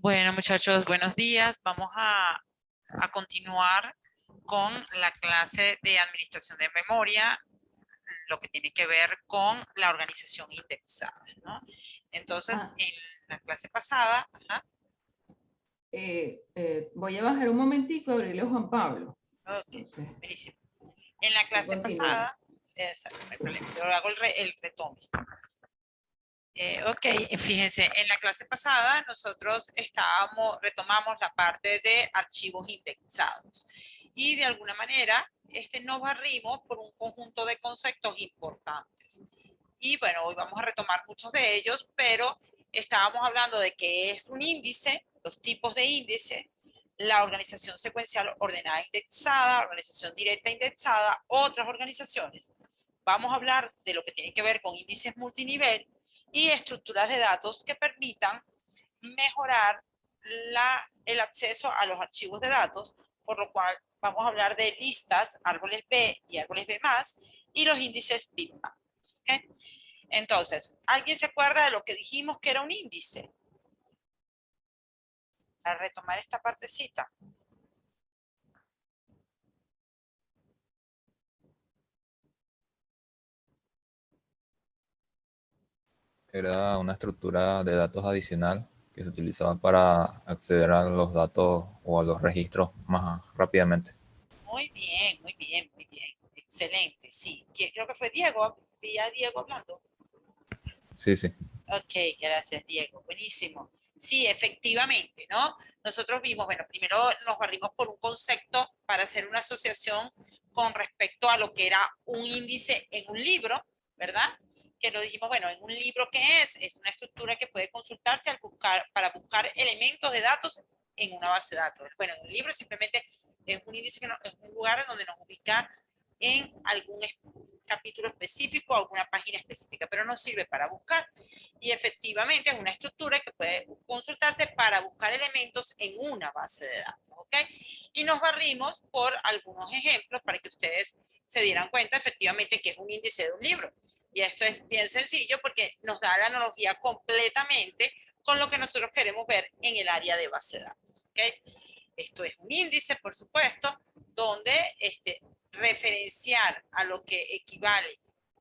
Bueno, muchachos, buenos días. Vamos a continuar con la clase de administración de memoria, lo que tiene que ver con la organización indexada, ¿no? Entonces, Ah, en la clase pasada, ajá, Voy a bajar un momentico y abrirle a Juan Pablo. ok, Entonces, buenísimo. En la usted clase continúe. pasada, exacto, no hay problema, yo hago el retome. Ok, fíjense, en la clase pasada nosotros retomamos la parte de archivos indexados y de alguna manera nos barrimos por un conjunto de conceptos importantes. Y bueno, hoy vamos a retomar muchos de ellos, pero estábamos hablando de qué es un índice, los tipos de índice, la organización secuencial ordenada indexada, organización directa indexada, otras organizaciones. Vamos a hablar de lo que tiene que ver con índices multinivel y estructuras de datos que permitan mejorar el acceso a los archivos de datos, por lo cual vamos a hablar de listas, árboles B y árboles B+, y los índices bitmap. ¿Okay? Entonces, ¿alguien se acuerda de lo que dijimos que era un índice? Para retomar esta partecita. Era una estructura de datos adicional que se utilizaba para acceder a los datos o a los registros más rápidamente. Muy bien, muy bien, muy bien. Excelente, sí. Creo que fue Diego, vi a Diego hablando. Sí, sí. Ok, gracias, Diego. Buenísimo. Sí, efectivamente, ¿no? Nosotros vimos, bueno, primero nos barrimos por un concepto para hacer una asociación con respecto a lo que era un índice en un libro, ¿verdad? Que lo dijimos, bueno, en un libro, ¿qué es? Es una estructura que puede consultarse para buscar elementos de datos en una base de datos. Bueno, en un libro simplemente es un índice, es un lugar donde nos ubica en algún capítulo específico, alguna página específica, pero nos sirve para buscar. Y efectivamente es una estructura que puede consultarse para buscar elementos en una base de datos, ¿ok? Y nos barrimos por algunos ejemplos para que ustedes se dieran cuenta efectivamente que es un índice de un libro. Y esto es bien sencillo porque nos da la analogía completamente con lo que nosotros queremos ver en el área de base de datos, ¿ok? Esto es un índice, por supuesto, donde referenciar a lo que equivale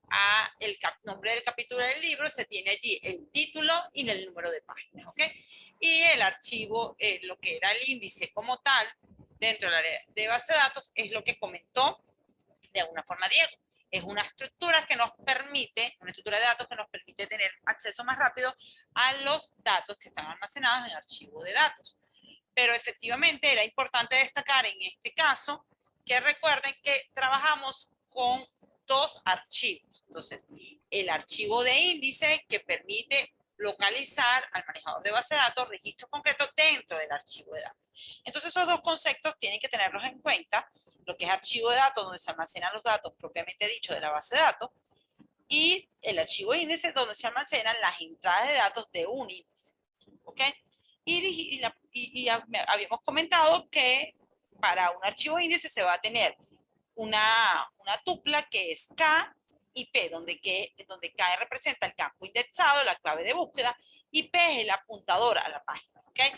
a el nombre del capítulo del libro, se tiene allí el título y el número de páginas, ¿ok? Y el archivo, lo que era el índice como tal, dentro de la área de base de datos, es lo que comentó de alguna forma Diego. Es una estructura que nos permite, una estructura de datos que nos permite tener acceso más rápido a los datos que están almacenados en el archivo de datos. Pero efectivamente era importante destacar en este caso que recuerden que trabajamos con dos archivos. Entonces, el archivo de índice que permite localizar al manejador de base de datos registros concretos dentro del archivo de datos. Entonces, esos dos conceptos tienen que tenerlos en cuenta, lo que es archivo de datos, donde se almacenan los datos propiamente dicho de la base de datos, y el archivo de índice, donde se almacenan las entradas de datos de un índice. ¿Ok? Y habíamos comentado que para un archivo índice se va a tener una tupla que es K y P, donde K representa el campo indexado, la clave de búsqueda, y P es el apuntador a la página. ¿Okay?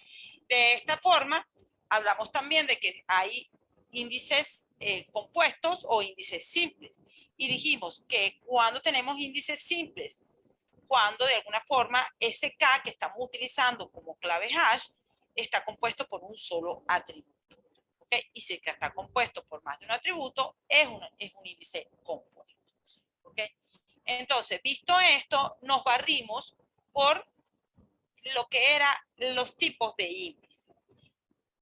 De esta forma, hablamos también de que hay índices compuestos o índices simples. Y dijimos que cuando tenemos índices simples, cuando de alguna forma ese K que estamos utilizando como clave hash está compuesto por un solo atributo. ¿Okay? Y si está compuesto por más de un atributo, es un índice compuesto. ¿Okay? Entonces, visto esto, nos barrimos por lo que eran los tipos de índice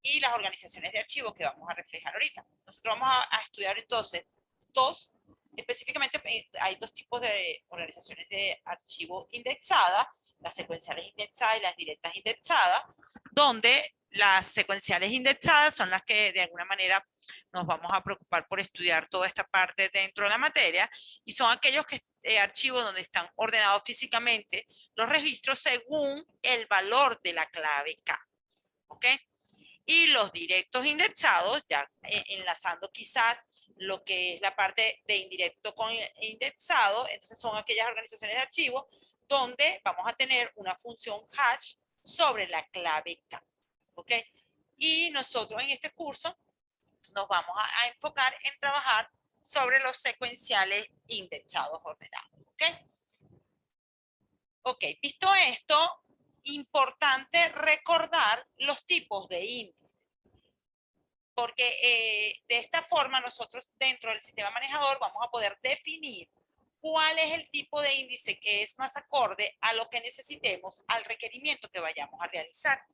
y las organizaciones de archivos que vamos a reflejar ahorita. Nosotros vamos a estudiar entonces específicamente hay dos tipos de organizaciones de archivo indexadas, las secuenciales indexadas y las directas indexadas, donde las secuenciales indexadas son las que de alguna manera nos vamos a preocupar por estudiar toda esta parte dentro de la materia, y son aquellos archivos donde están ordenados físicamente los registros según el valor de la clave K. ¿Ok? Y los directos indexados, ya enlazando quizás lo que es la parte de indirecto con indexado, entonces son aquellas organizaciones de archivos donde vamos a tener una función hash sobre la clave K. ¿Ok? Y nosotros en este curso nos vamos a enfocar en trabajar sobre los secuenciales indexados ordenados. ¿Ok? Ok, visto esto, importante recordar los tipos de índice. Porque de esta forma nosotros dentro del sistema manejador vamos a poder definir cuál es el tipo de índice que es más acorde a lo que necesitemos, al requerimiento que vayamos a realizar.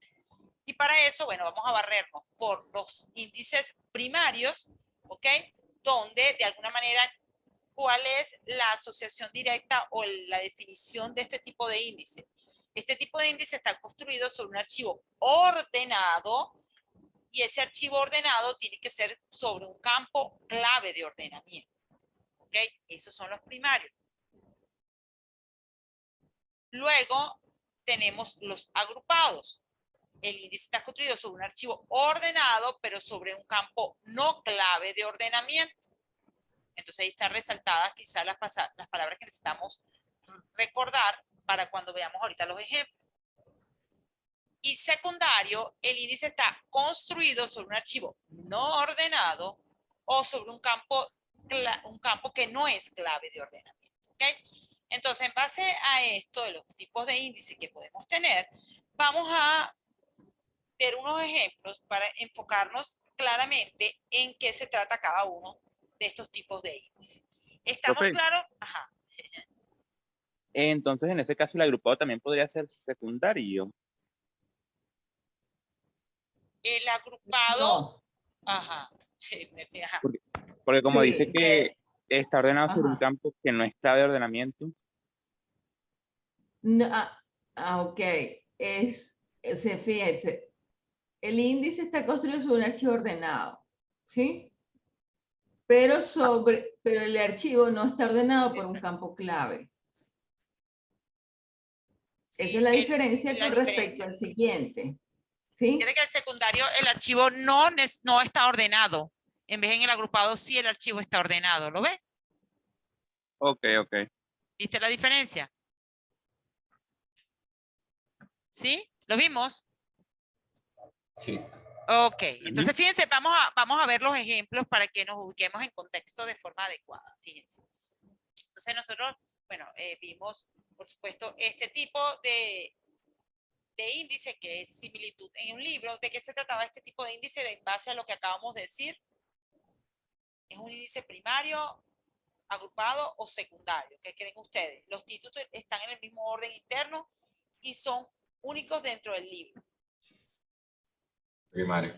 Y para eso, bueno, vamos a barrernos por los índices primarios, ¿ok? Donde de alguna manera, ¿cuál es la asociación directa o la definición de este tipo de índice? Este tipo de índice está construido sobre un archivo ordenado, y ese archivo ordenado tiene que ser sobre un campo clave de ordenamiento. ¿Ok? Esos son los primarios. Luego tenemos los agrupados. El índice está construido sobre un archivo ordenado, pero sobre un campo no clave de ordenamiento. Entonces ahí están resaltadas quizás las palabras que necesitamos recordar para cuando veamos ahorita los ejemplos. Y secundario, el índice está construido sobre un archivo no ordenado o sobre un campo que no es clave de ordenamiento. ¿Okay? Entonces, en base a esto, de los tipos de índice que podemos tener, vamos a ver unos ejemplos para enfocarnos claramente en qué se trata cada uno de estos tipos de índice. ¿Estamos Profe, claros? Ajá. entonces, en ese caso, el agrupado también podría ser secundario. El agrupado. No, Ajá. Ajá. Porque como dice sí, que está ordenado sobre un ajá. campo que no es clave de ordenamiento. No, ok. Fíjate, el índice está construido sobre un archivo ordenado, ¿sí? Pero el archivo no está ordenado por un campo clave. Sí, Esa es la diferencia la con respecto diferencia. al siguiente, Fíjate ¿sí? que el secundario, el archivo no está ordenado. En vez en el agrupado, sí el archivo está ordenado. ¿Lo ves? Ok, ok. ¿Viste la diferencia? ¿Sí? ¿Lo vimos? Sí. Ok, Ujú. entonces fíjense, vamos a ver los ejemplos para que nos ubiquemos en contexto de forma adecuada. Fíjense. Entonces nosotros, bueno, vimos, por supuesto, este tipo de índice que es similitud en un libro. ¿De qué se trataba este tipo de índice en base a lo que acabamos de decir? ¿Es un índice primario, agrupado o secundario? ¿Qué creen ustedes? Los títulos están en el mismo orden interno y son únicos dentro del libro. Primario.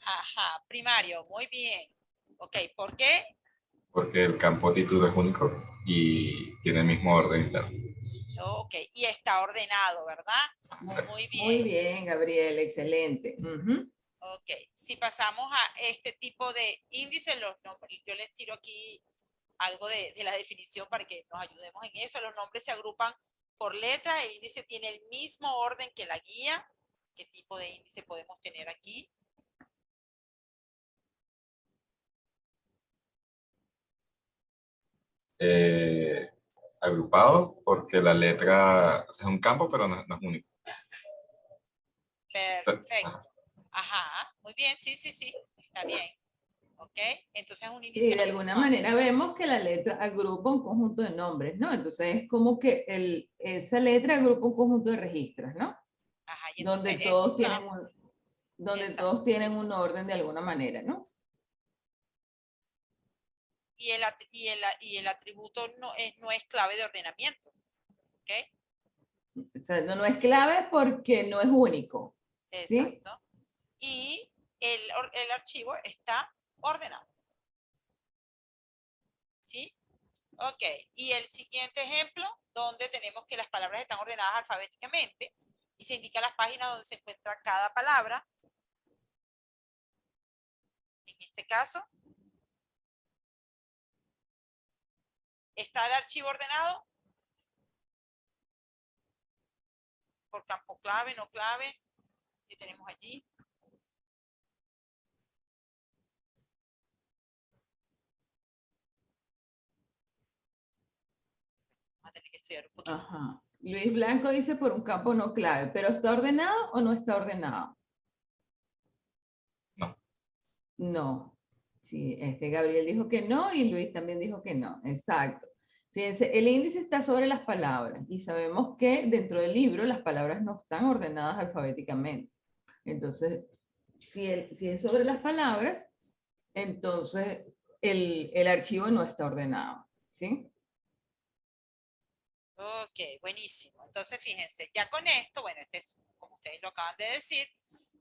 Ajá, primario, muy bien. Ok, ¿por qué? Porque el campo título es único y tiene el mismo orden interno. Ok, y está ordenado, ¿verdad? Exacto. Muy Muy bien. bien, Gabriel, excelente. Ujú. Ok, si pasamos a este tipo de índices, los nombres, yo les tiro aquí algo de la definición para que nos ayudemos en eso. Los nombres se agrupan por letras, el índice tiene el mismo orden que la guía. ¿Qué tipo de índice podemos tener aquí? Eh, agrupado porque la letra o sea, es un campo, pero no es único. O sea, Perfecto. Ajá, muy bien, sí, sí, sí, está bien. ¿Ok? Entonces es un Sí, índice de alguna agrupado. manera vemos que la letra agrupa un conjunto de nombres, ¿no? Entonces es como que esa letra agrupa un conjunto de registros, ¿no? Ajá, y entonces Donde es un todos tienen campo. donde Exacto. todos tienen un orden de alguna manera, ¿no? Y el atributo no es clave de ordenamiento. ¿Ok? O sea, no es clave porque no es único, ¿sí? Exacto. Y el archivo está ordenado. ¿Sí? Ok. Y el siguiente ejemplo, donde tenemos que las palabras están ordenadas alfabéticamente y se indica las páginas donde se encuentra cada palabra. En este caso, está el archivo ordenado por campo clave, no clave, que tenemos allí. Vamos a tener que estudiar un poquito. Ajá. Luis Blanco dice por un campo no clave, pero ¿está ordenado o no está ordenado? No. No. Sí, Gabriel dijo que no y Luis también dijo que no. Exacto. Fíjense, el índice está sobre las palabras y sabemos que dentro del libro las palabras no están ordenadas alfabéticamente. Entonces, si es sobre las palabras, entonces el archivo no está ordenado. ¿Sí? Ok, buenísimo. Entonces, fíjense, ya con esto, bueno, este es, como ustedes lo acaban de decir,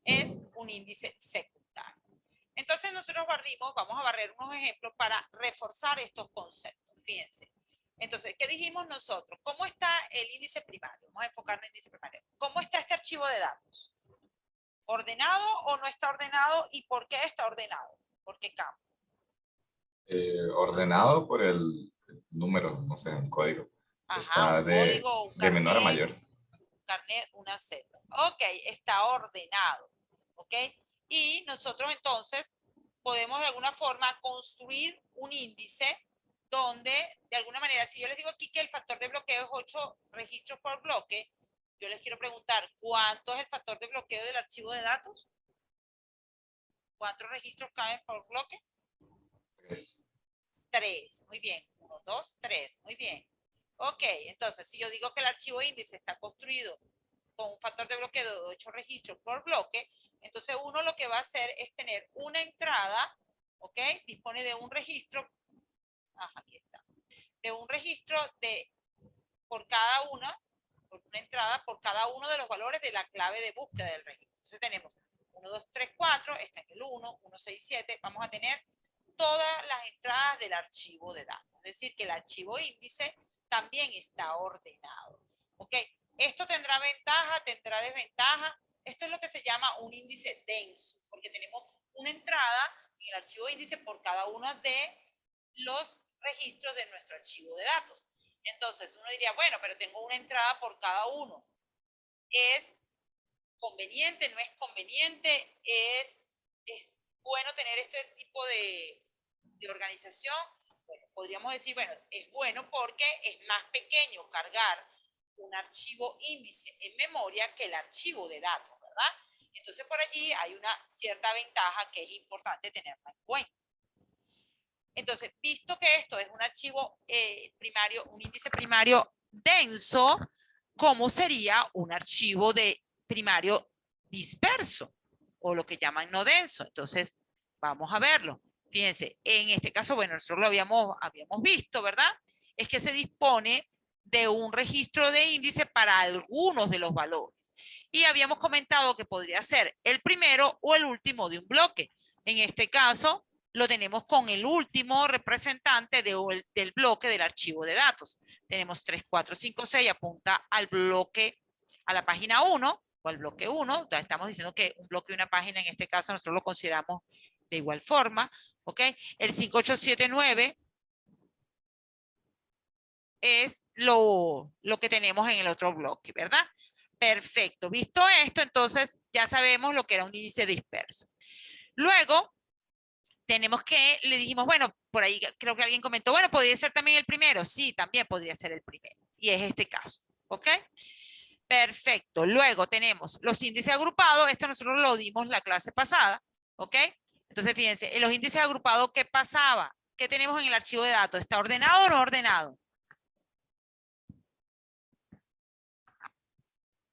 es un índice secundario. Entonces, nosotros vamos a barrer unos ejemplos para reforzar estos conceptos. Fíjense. Entonces, ¿qué dijimos nosotros? ¿Cómo está el índice primario? Vamos a enfocarnos en el índice primario. ¿Cómo está este archivo de datos? ¿Ordenado o no está ordenado? ¿Y por qué está ordenado? ¿Por qué campo? Ordenado por el número, no sé, el código. Ajá, Está un código, un de menor a carnet, mayor. carnet, una celda. Ok, está ordenado. Ok, y nosotros entonces podemos de alguna forma construir un índice donde, de alguna manera, si yo les digo aquí que el factor de bloqueo es 8 registros por bloque, yo les quiero preguntar, ¿cuánto es el factor de bloqueo del archivo de datos? ¿Cuántos registros caben por bloque? 3. 3, muy bien. 1, 2, 3, muy bien. Ok, entonces si yo digo que el archivo índice está construido con un factor de bloqueo de 8 registros por bloque, entonces uno lo que va a hacer es tener una entrada, ¿ok? Dispone de un registro, aquí está, de un registro por cada una entrada por cada uno de los valores de la clave de búsqueda del registro. Entonces tenemos 1, 2, 3, 4, está en el 1, 1, 6, 7, vamos a tener todas las entradas del archivo de datos. Es decir, que el archivo índice también está ordenado. ¿Ok? Esto tendrá ventaja, tendrá desventaja. Esto es lo que se llama un índice denso, porque tenemos una entrada en el archivo índice por cada uno de los registros de nuestro archivo de datos. Entonces uno diría, bueno, pero tengo una entrada por cada uno. ¿Es conveniente? ¿No es conveniente? ¿Es bueno tener este tipo de organización? Bueno, podríamos decir, bueno, es bueno porque es más pequeño cargar un archivo índice en memoria que el archivo de datos, ¿verdad? Entonces por allí hay una cierta ventaja que es importante tenerla en cuenta. Entonces, visto que esto es un archivo primario, un índice primario denso, ¿cómo sería un archivo de primario disperso? O lo que llaman no denso. Entonces, vamos a verlo. Fíjense, en este caso, bueno, nosotros lo habíamos visto, ¿verdad? Es que se dispone de un registro de índice para algunos de los valores. Y habíamos comentado que podría ser el primero o el último de un bloque. En este caso, lo tenemos con el último representante del bloque del archivo de datos. Tenemos 3, 4, 5, 6, apunta al bloque, a la página 1 o al bloque 1. Estamos diciendo que un bloque y una página, en este caso, nosotros lo consideramos de igual forma. ¿Ok? El 5879 es lo que tenemos en el otro bloque, ¿verdad? Perfecto. Visto esto, entonces ya sabemos lo que era un índice disperso. Luego, tenemos que, le dijimos, bueno, por ahí creo que alguien comentó, bueno, podría ser también el primero. Sí, también podría ser el primero. Y es este caso. ¿Ok? Perfecto. Luego tenemos los índices agrupados. Esto nosotros lo dimos la clase pasada. ¿Ok? Entonces, fíjense, en los índices agrupados, ¿qué pasaba? ¿Qué tenemos en el archivo de datos? ¿Está ordenado o no ordenado?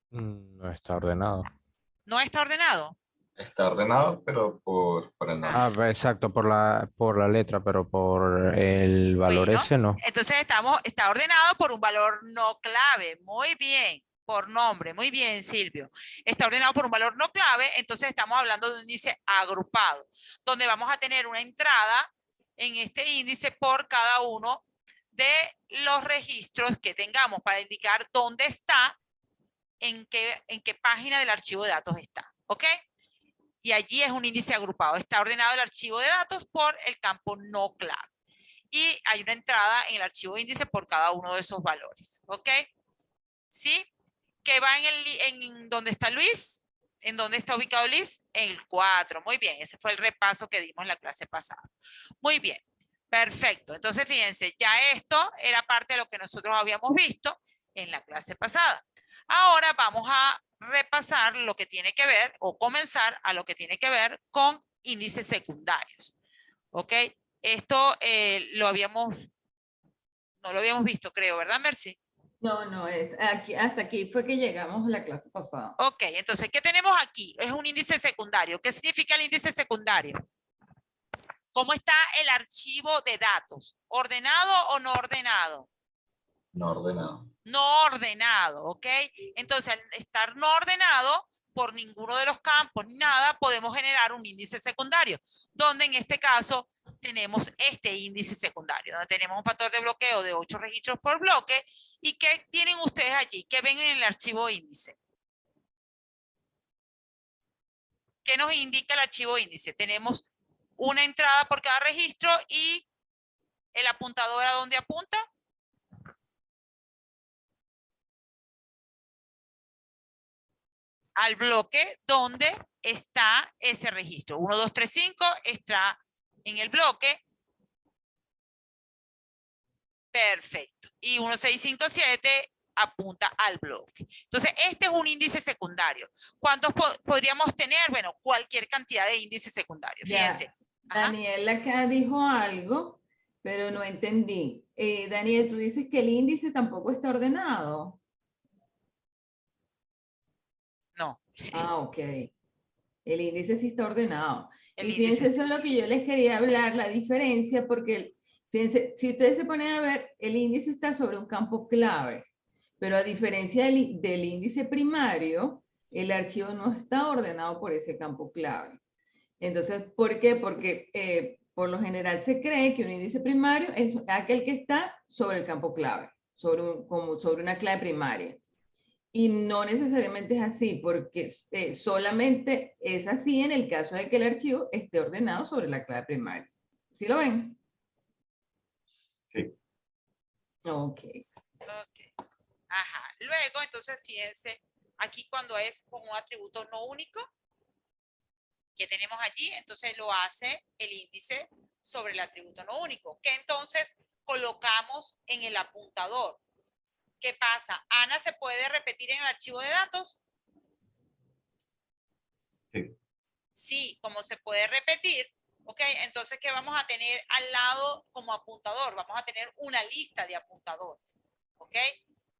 No está ordenado. ¿No está ordenado? Está ordenado, pero por el nombre. Ah, exacto, por la letra, pero por el valor Bueno, ese no. entonces está ordenado por un valor no clave. Muy bien. Por nombre. Muy bien, Silvio. Está ordenado por un valor no clave. Entonces estamos hablando de un índice agrupado, donde vamos a tener una entrada en este índice por cada uno de los registros que tengamos para indicar dónde está, en qué página del archivo de datos está. ¿Ok? Y allí es un índice agrupado. Está ordenado el archivo de datos por el campo no clave. Y hay una entrada en el archivo índice por cada uno de esos valores. ¿Ok? ¿Sí? ¿Qué va en donde está Luis? ¿En dónde está ubicado Luis? En el 4. Muy bien. Ese fue el repaso que dimos en la clase pasada. Muy bien. Perfecto. Entonces, fíjense, ya esto era parte de lo que nosotros habíamos visto. en la clase pasada. Ahora vamos a repasar lo que tiene que ver o comenzar a lo que tiene que ver con índices secundarios. ¿Ok? Esto no lo habíamos visto, creo, ¿verdad, Mercy? No, hasta aquí fue que llegamos a la clase pasada. Ok, entonces, ¿qué tenemos aquí? Es un índice secundario. ¿Qué significa el índice secundario? ¿Cómo está el archivo de datos? ¿Ordenado o no ordenado? No ordenado. No ordenado, ¿ok? Entonces, al estar no ordenado, por ninguno de los campos ni nada, podemos generar un índice secundario, donde en este caso tenemos este índice secundario, donde tenemos un factor de bloqueo de 8 registros por bloque. ¿Y qué tienen ustedes allí? ¿Qué ven en el archivo índice? ¿Qué nos indica el archivo índice? Tenemos una entrada por cada registro y el apuntador ¿a dónde apunta? Al bloque donde está ese registro. 1, 2, 3, 5 está en el bloque. Perfecto. Y 1, 6, 5, 7 apunta al bloque. Entonces, este es un índice secundario. ¿Cuántos podríamos tener? Bueno, cualquier cantidad de índices secundarios. Fíjense. Daniel acá dijo algo, pero no entendí. Daniel, tú dices que el índice tampoco está ordenado. No. Ah, ok. El índice sí está ordenado. El y índice fíjense, eso es lo que yo les quería hablar, la diferencia, porque fíjense, si ustedes se ponen a ver, el índice está sobre un campo clave, pero a diferencia del índice primario, el archivo no está ordenado por ese campo clave. Entonces, ¿por qué? Porque por lo general se cree que un índice primario es aquel que está sobre el campo clave, como sobre una clave primaria. Y no necesariamente es así, porque solamente es así en el caso de que el archivo esté ordenado sobre la clave primaria. ¿Sí lo ven? Sí. Ok. Ok. Ajá. Luego, entonces, fíjense, aquí cuando es con un atributo no único, que tenemos allí, entonces lo hace el índice sobre el atributo no único, que entonces colocamos en el apuntador. ¿Qué pasa? ¿Ana se puede repetir en el archivo de datos? Sí. Sí, como se puede repetir, ¿ok? Entonces, ¿qué vamos a tener al lado como apuntador? Vamos a tener una lista de apuntadores, ¿ok?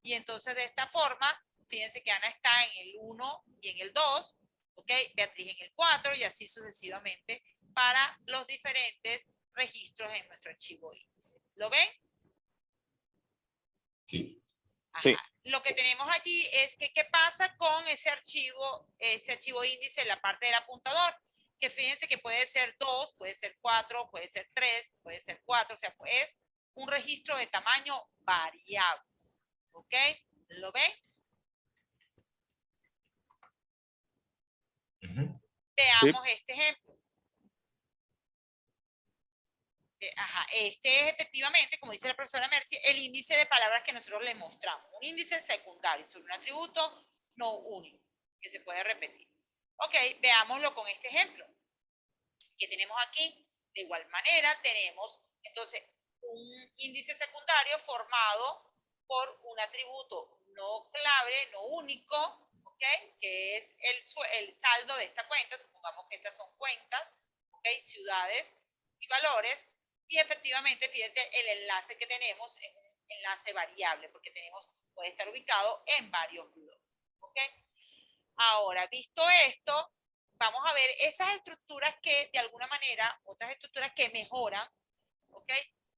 Y entonces de esta forma, fíjense que Ana está en el 1 y en el 2, ¿ok? Beatriz en el 4 y así sucesivamente para los diferentes registros en nuestro archivo índice. ¿Lo ven? Sí. Ajá. Sí. Lo que tenemos allí es que qué pasa con ese archivo índice en la parte del apuntador, que fíjense que puede ser 2, puede ser 4, puede ser 3, puede ser 4, o sea, es un registro de tamaño variable. ¿Ok? ¿Lo ven? Veamos este ejemplo. Ajá, este es efectivamente, como dice la profesora Mercy, el índice de palabras que nosotros le mostramos. Un índice secundario sobre un atributo no único, que se puede repetir. Ok, veámoslo con este ejemplo. Que tenemos aquí, de igual manera, tenemos entonces un índice secundario formado por un atributo no clave, no único, ¿ok? Que es el saldo de esta cuenta. Supongamos que estas son cuentas, ¿ok? Ciudades y valores. Y efectivamente, fíjate, el enlace que tenemos es un enlace variable, porque puede estar ubicado en varios bloques, ¿ok? Ahora, visto esto, vamos a ver esas estructuras que de alguna manera, otras estructuras que mejoran, ¿ok?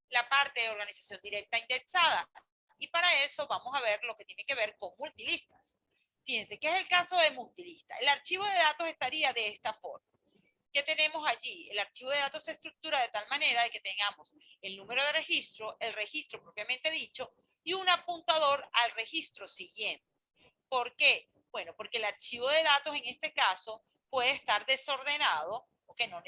La parte de organización directa indexada. Y para eso vamos a ver lo que tiene que ver con multilistas. Fíjense, ¿qué es el caso de multilista? El archivo de datos estaría de esta forma. ¿Qué tenemos allí? El archivo de datos se estructura de tal manera de que tengamos el número de registro, el registro propiamente dicho, y un apuntador al registro siguiente. ¿Por qué? Bueno, porque el archivo de datos en este caso puede estar desordenado, o que no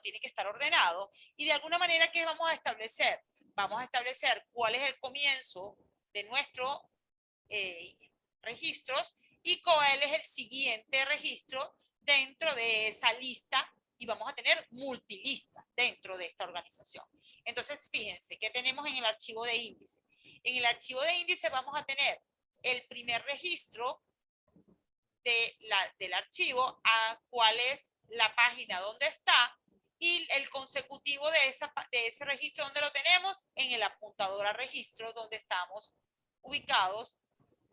tiene que estar ordenado, y de alguna manera, ¿qué vamos a establecer? Vamos a establecer cuál es el comienzo de nuestros registros y cuál es el siguiente registro dentro de esa lista, y vamos a tener multilistas dentro de esta organización. Entonces, fíjense, ¿qué tenemos en el archivo de índice? En el archivo de índice vamos a tener el primer registro del archivo, a cuál es la página donde está, y el consecutivo de ese registro donde lo tenemos, en el apuntador a registro donde estamos ubicados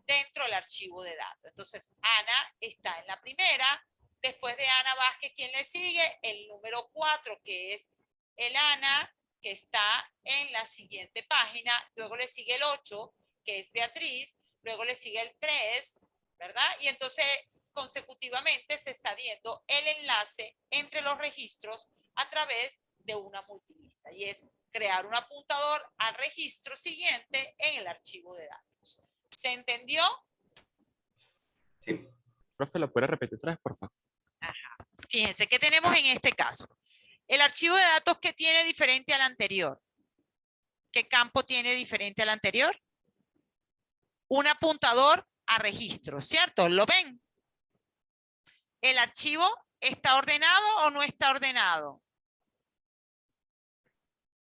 dentro del archivo de datos. Entonces, Ana está en la primera. Después de Ana Vázquez, ¿quién le sigue? El número 4, que es el Ana, que está en la siguiente página. Luego le sigue el 8, que es Beatriz. Luego le sigue el 3, ¿verdad? Y entonces, consecutivamente, se está viendo el enlace entre los registros a través de una multilista. Y es crear un apuntador al registro siguiente en el archivo de datos. ¿Se entendió? Sí. Profe, ¿lo puede repetir otra vez, por favor? Ajá. Fíjense, ¿qué tenemos en este caso? El archivo de datos, ¿qué tiene diferente al anterior? ¿Qué campo tiene diferente al anterior? Un apuntador a registro, ¿cierto? ¿Lo ven? ¿El archivo está ordenado o no está ordenado?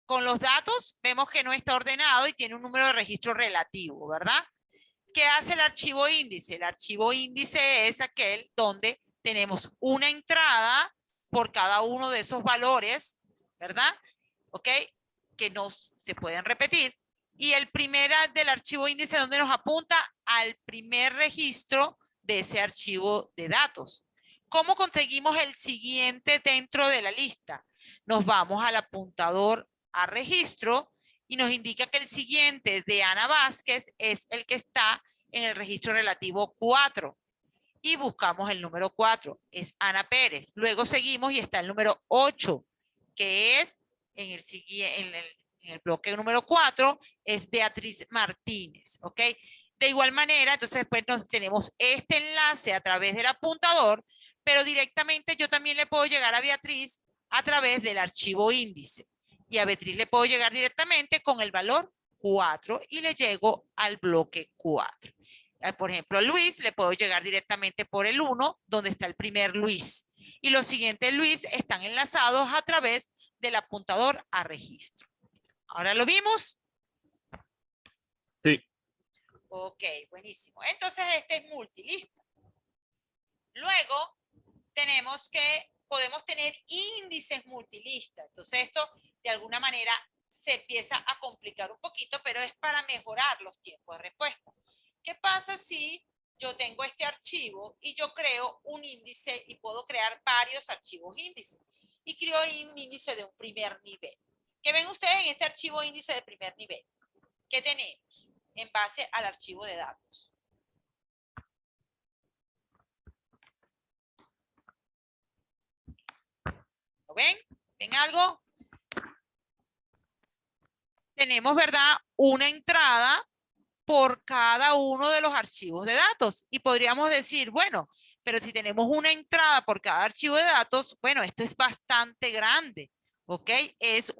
Con los datos vemos que no está ordenado y tiene un número de registro relativo, ¿verdad? ¿Qué hace el archivo índice? El archivo índice es aquel donde tenemos una entrada por cada uno de esos valores, ¿verdad? ¿Ok? Que se pueden repetir. Y el primero del archivo índice, donde nos apunta al primer registro de ese archivo de datos. ¿Cómo conseguimos el siguiente dentro de la lista? Nos vamos al apuntador a registro y nos indica que el siguiente de Ana Vázquez es el que está en el registro relativo 4. Y buscamos el número 4, es Ana Pérez. Luego seguimos y está el número 8, que es en el bloque número 4, es Beatriz Martínez, ¿ok? De igual manera, entonces después tenemos este enlace a través del apuntador, pero directamente yo también le puedo llegar a Beatriz a través del archivo índice. Y a Beatriz le puedo llegar directamente con el valor 4 y le llego al bloque 4. Por ejemplo, a Luis le puedo llegar directamente por el 1, donde está el primer Luis. Y los siguientes Luis están enlazados a través del apuntador a registro. ¿Ahora lo vimos? Sí. Ok, buenísimo. Entonces este es multilista. Luego tenemos que podemos tener índices multilistas. Entonces esto de alguna manera se empieza a complicar un poquito, pero es para mejorar los tiempos de respuesta. ¿Qué pasa si yo tengo este archivo y yo creo un índice y puedo crear varios archivos índices? Y creo un índice de un primer nivel. ¿Qué ven ustedes en este archivo índice de primer nivel? ¿Qué tenemos en base al archivo de datos? ¿Lo ven? ¿Ven algo? Tenemos, ¿verdad?, una entrada por cada uno de los archivos de datos. Y podríamos decir, bueno, pero si tenemos una entrada por cada archivo de datos, bueno, esto es bastante grande, ¿ok? Es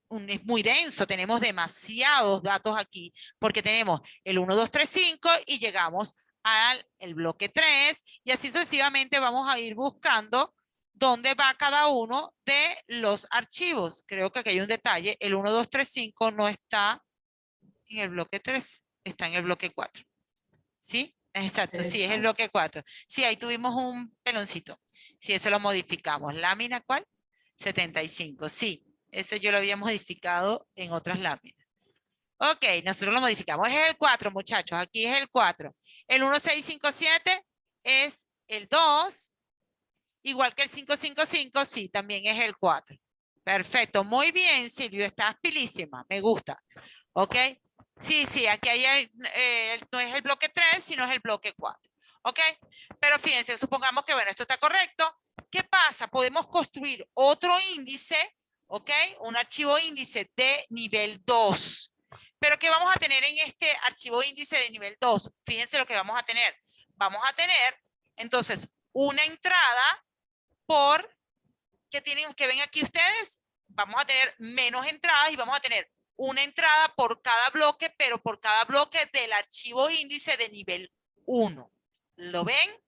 muy denso, tenemos demasiados datos aquí, porque tenemos el 1, 2, 3, 5 y llegamos al bloque 3 y así sucesivamente vamos a ir buscando dónde va cada uno de los archivos. Creo que aquí hay un detalle, el 1, 2, 3, 5 no está en el bloque 3, está en el bloque 4. ¿Sí? Exacto, sí, es el bloque 4. Sí, ahí tuvimos un peloncito. Sí, eso lo modificamos. ¿Lámina cuál? 75, sí. Eso yo lo había modificado en otras láminas. Ok, nosotros lo modificamos. Es el 4, muchachos. Aquí es el 4. El 1657 es el 2. Igual que el 555, sí, también es el 4. Perfecto. Muy bien, Silvio. Estás pilísima. Me gusta. Ok. Sí, sí, aquí hay, no es el bloque 3, sino es el bloque 4. ¿Ok? Pero fíjense, supongamos que, bueno, esto está correcto. ¿Qué pasa? Podemos construir otro índice, ¿ok? Un archivo índice de nivel 2. Pero ¿qué vamos a tener en este archivo índice de nivel 2? Fíjense lo que vamos a tener. Vamos a tener, entonces, una entrada por, que ven aquí ustedes, vamos a tener menos entradas y vamos a tener una entrada por cada bloque, pero por cada bloque del archivo índice de nivel 1. ¿Lo ven?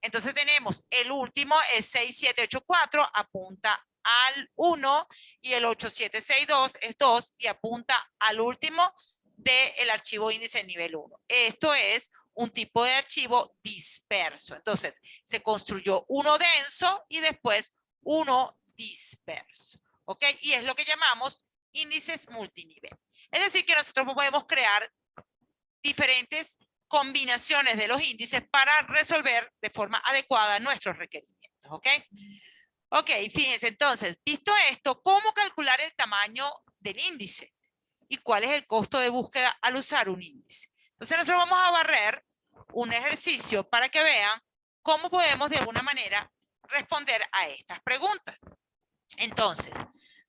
Entonces tenemos el último, es 6784, apunta al 1 y el 8762 es 2 y apunta al último del archivo índice nivel 1. Esto es un tipo de archivo disperso. Entonces, se construyó uno denso y después uno disperso. ¿Ok? Y es lo que llamamos índices multinivel. Es decir, que nosotros podemos crear diferentes combinaciones de los índices para resolver de forma adecuada nuestros requerimientos. ¿Ok? Ok, fíjense, entonces, visto esto, ¿cómo calcular el tamaño del índice? ¿Y cuál es el costo de búsqueda al usar un índice? Entonces nosotros vamos a barrer un ejercicio para que vean cómo podemos de alguna manera responder a estas preguntas. Entonces,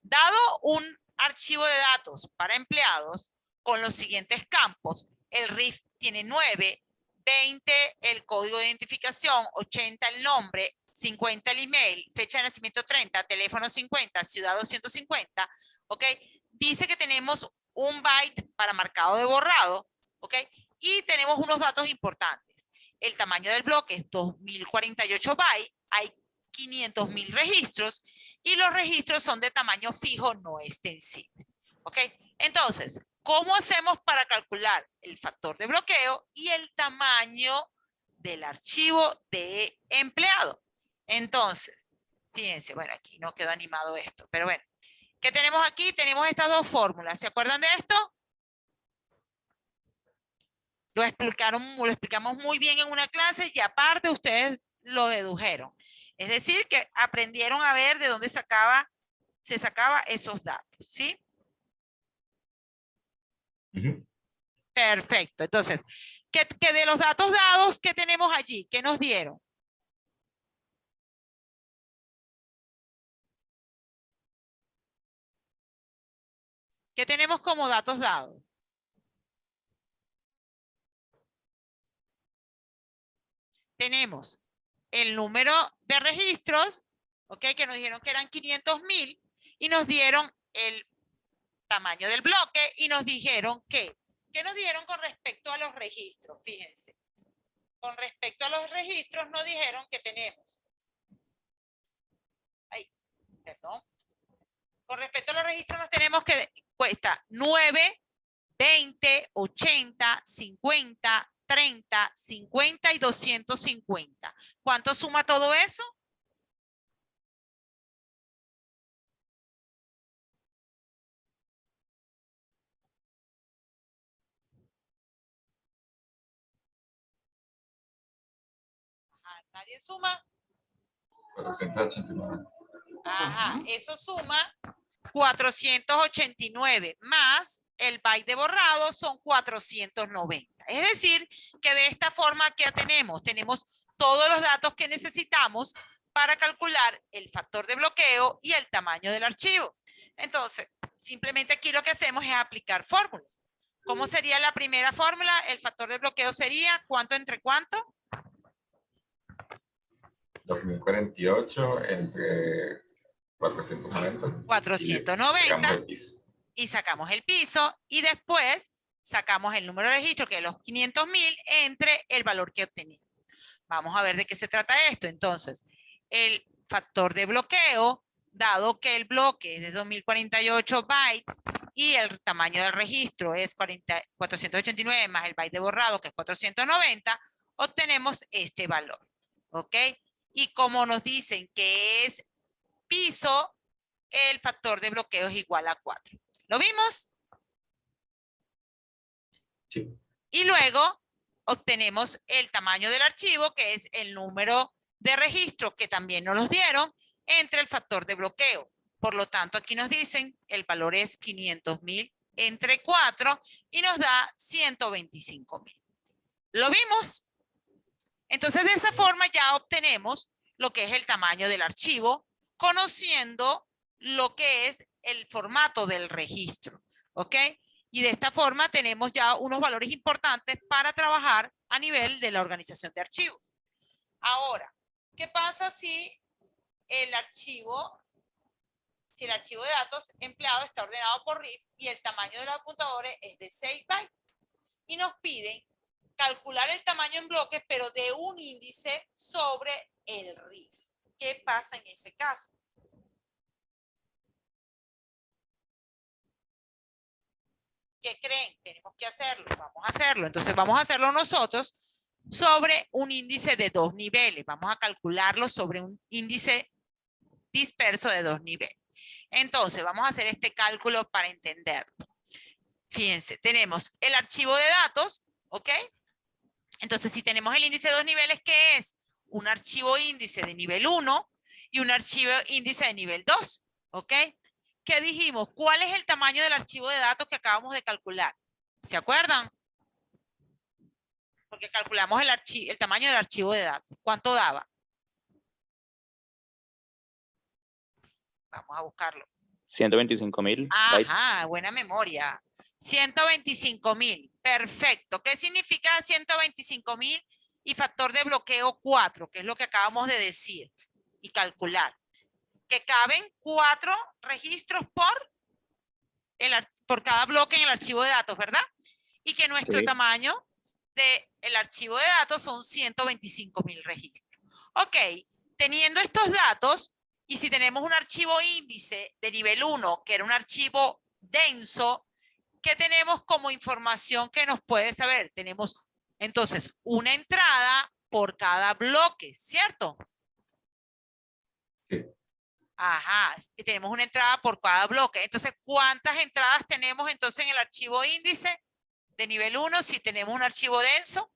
dado un archivo de datos para empleados con los siguientes campos, el RIF tiene 9, 20 el código de identificación, 80 el nombre, 50 el email, fecha de nacimiento 30, teléfono 50, ciudad 250, ¿ok? Dice que tenemos un byte para marcado de borrado, ¿ok? Y tenemos unos datos importantes. El tamaño del bloque es 2048 bytes, hay 500.000 registros y los registros son de tamaño fijo no extensible, ¿ok? Entonces, ¿cómo hacemos para calcular el factor de bloqueo y el tamaño del archivo de empleado? Entonces, fíjense, bueno, aquí no quedó animado esto, pero bueno, ¿qué tenemos aquí? Tenemos estas dos fórmulas. ¿Se acuerdan de esto? Lo explicamos muy bien en una clase y aparte ustedes lo dedujeron. Es decir, que aprendieron a ver de dónde se sacaba esos datos, ¿sí? Perfecto. Entonces, que de los datos dados, ¿qué tenemos allí? ¿Qué nos dieron? ¿Qué tenemos como datos dados? Tenemos el número de registros, ¿ok? Que nos dijeron que eran 500.000 y nos dieron el tamaño del bloque y nos dijeron que, ¿qué nos dieron con respecto a los registros? Fíjense. Con respecto a los registros nos dijeron que tenemos. Ay, perdón. Con respecto a los registros nos tenemos que cuesta 9, 20, 80, 50, 30, 50 y 250. ¿Cuánto suma todo eso? Ajá, ¿nadie suma? 489. Ajá, eso suma 489 más el byte de borrado son 490. Es decir, que de esta forma, ¿qué tenemos? Tenemos todos los datos que necesitamos para calcular el factor de bloqueo y el tamaño del archivo. Entonces, simplemente aquí lo que hacemos es aplicar fórmulas. ¿Cómo sería la primera fórmula? El factor de bloqueo sería ¿cuánto entre cuánto? 2048 entre 490. 490. Y sacamos el piso y después sacamos el número de registro, que es los 500.000, entre el valor que obtenimos. Vamos a ver de qué se trata esto. Entonces, el factor de bloqueo, dado que el bloque es de 2048 bytes y el tamaño del registro es 489 más el byte de borrado, que es 490, obtenemos este valor. ¿Ok? Y como nos dicen que es piso, el factor de bloqueo es igual a 4. ¿Lo vimos? Sí. Y luego obtenemos el tamaño del archivo, que es el número de registros que también nos los dieron, entre el factor de bloqueo. Por lo tanto, aquí nos dicen el valor es 500.000 entre 4 y nos da 125.000. ¿Lo vimos? Entonces, de esa forma ya obtenemos lo que es el tamaño del archivo, conociendo lo que es el formato del registro, ¿ok? Y de esta forma tenemos ya unos valores importantes para trabajar a nivel de la organización de archivos. Ahora, ¿qué pasa si el archivo de datos empleado está ordenado por RIF y el tamaño de los apuntadores es de 6 bytes? Y nos piden calcular el tamaño en bloques, pero de un índice sobre el RIF. ¿Qué pasa en ese caso? ¿Qué creen? Tenemos que hacerlo. Vamos a hacerlo. Entonces vamos a hacerlo nosotros sobre un índice de 2 niveles. Vamos a calcularlo sobre un índice disperso de 2 niveles. Entonces vamos a hacer este cálculo para entenderlo. Fíjense, tenemos el archivo de datos, ¿ok? Entonces si tenemos el índice de 2 niveles, ¿qué es? Un archivo índice de nivel 1 y un archivo índice de nivel 2, ¿ok? ¿Qué dijimos? ¿Cuál es el tamaño del archivo de datos que acabamos de calcular? ¿Se acuerdan? Porque calculamos el tamaño del archivo de datos. ¿Cuánto daba? Vamos a buscarlo. 125.000 bytes. Ajá, buena memoria. 125.000. Perfecto. ¿Qué significa 125.000 y factor de bloqueo 4? Que es lo que acabamos de decir y calcular. Que caben 4 registros por cada bloque en el archivo de datos, ¿verdad? Y que nuestro Sí. tamaño del archivo de datos son 125.000 registros. Ok, teniendo estos datos, y si tenemos un archivo índice de nivel 1, que era un archivo denso, ¿qué tenemos como información que nos puede saber? Tenemos entonces una entrada por cada bloque, ¿cierto? Sí. Ajá, y tenemos una entrada por cada bloque. Entonces, ¿cuántas entradas tenemos entonces en el archivo índice de nivel 1 si tenemos un archivo denso?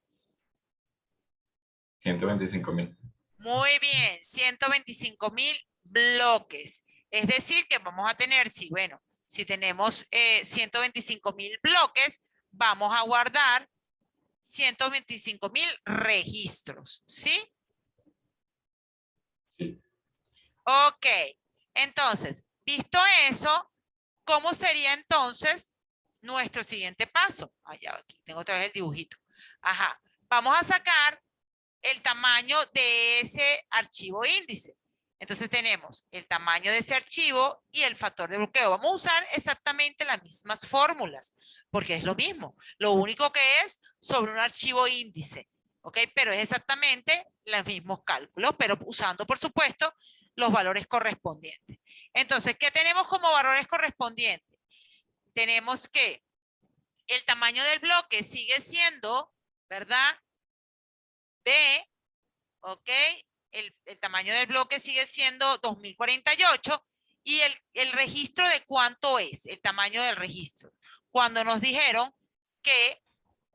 125.000. Muy bien, 125.000 bloques. Es decir, que vamos a tener, si tenemos 125.000 bloques, vamos a guardar 125.000 registros, ¿sí? Sí. Ok, entonces, visto eso, ¿cómo sería entonces nuestro siguiente paso? Allá, aquí tengo otra vez el dibujito. Ajá, vamos a sacar el tamaño de ese archivo índice. Entonces tenemos el tamaño de ese archivo y el factor de bloqueo. Vamos a usar exactamente las mismas fórmulas, porque es lo mismo. Lo único que es sobre un archivo índice, ¿ok? Pero es exactamente los mismos cálculos, pero usando, por supuesto, los valores correspondientes. Entonces, ¿qué tenemos como valores correspondientes? Tenemos que el tamaño del bloque sigue siendo, ¿verdad? B, ¿ok? El tamaño del bloque sigue siendo 2048 y el registro de cuánto es, el tamaño del registro. Cuando nos dijeron que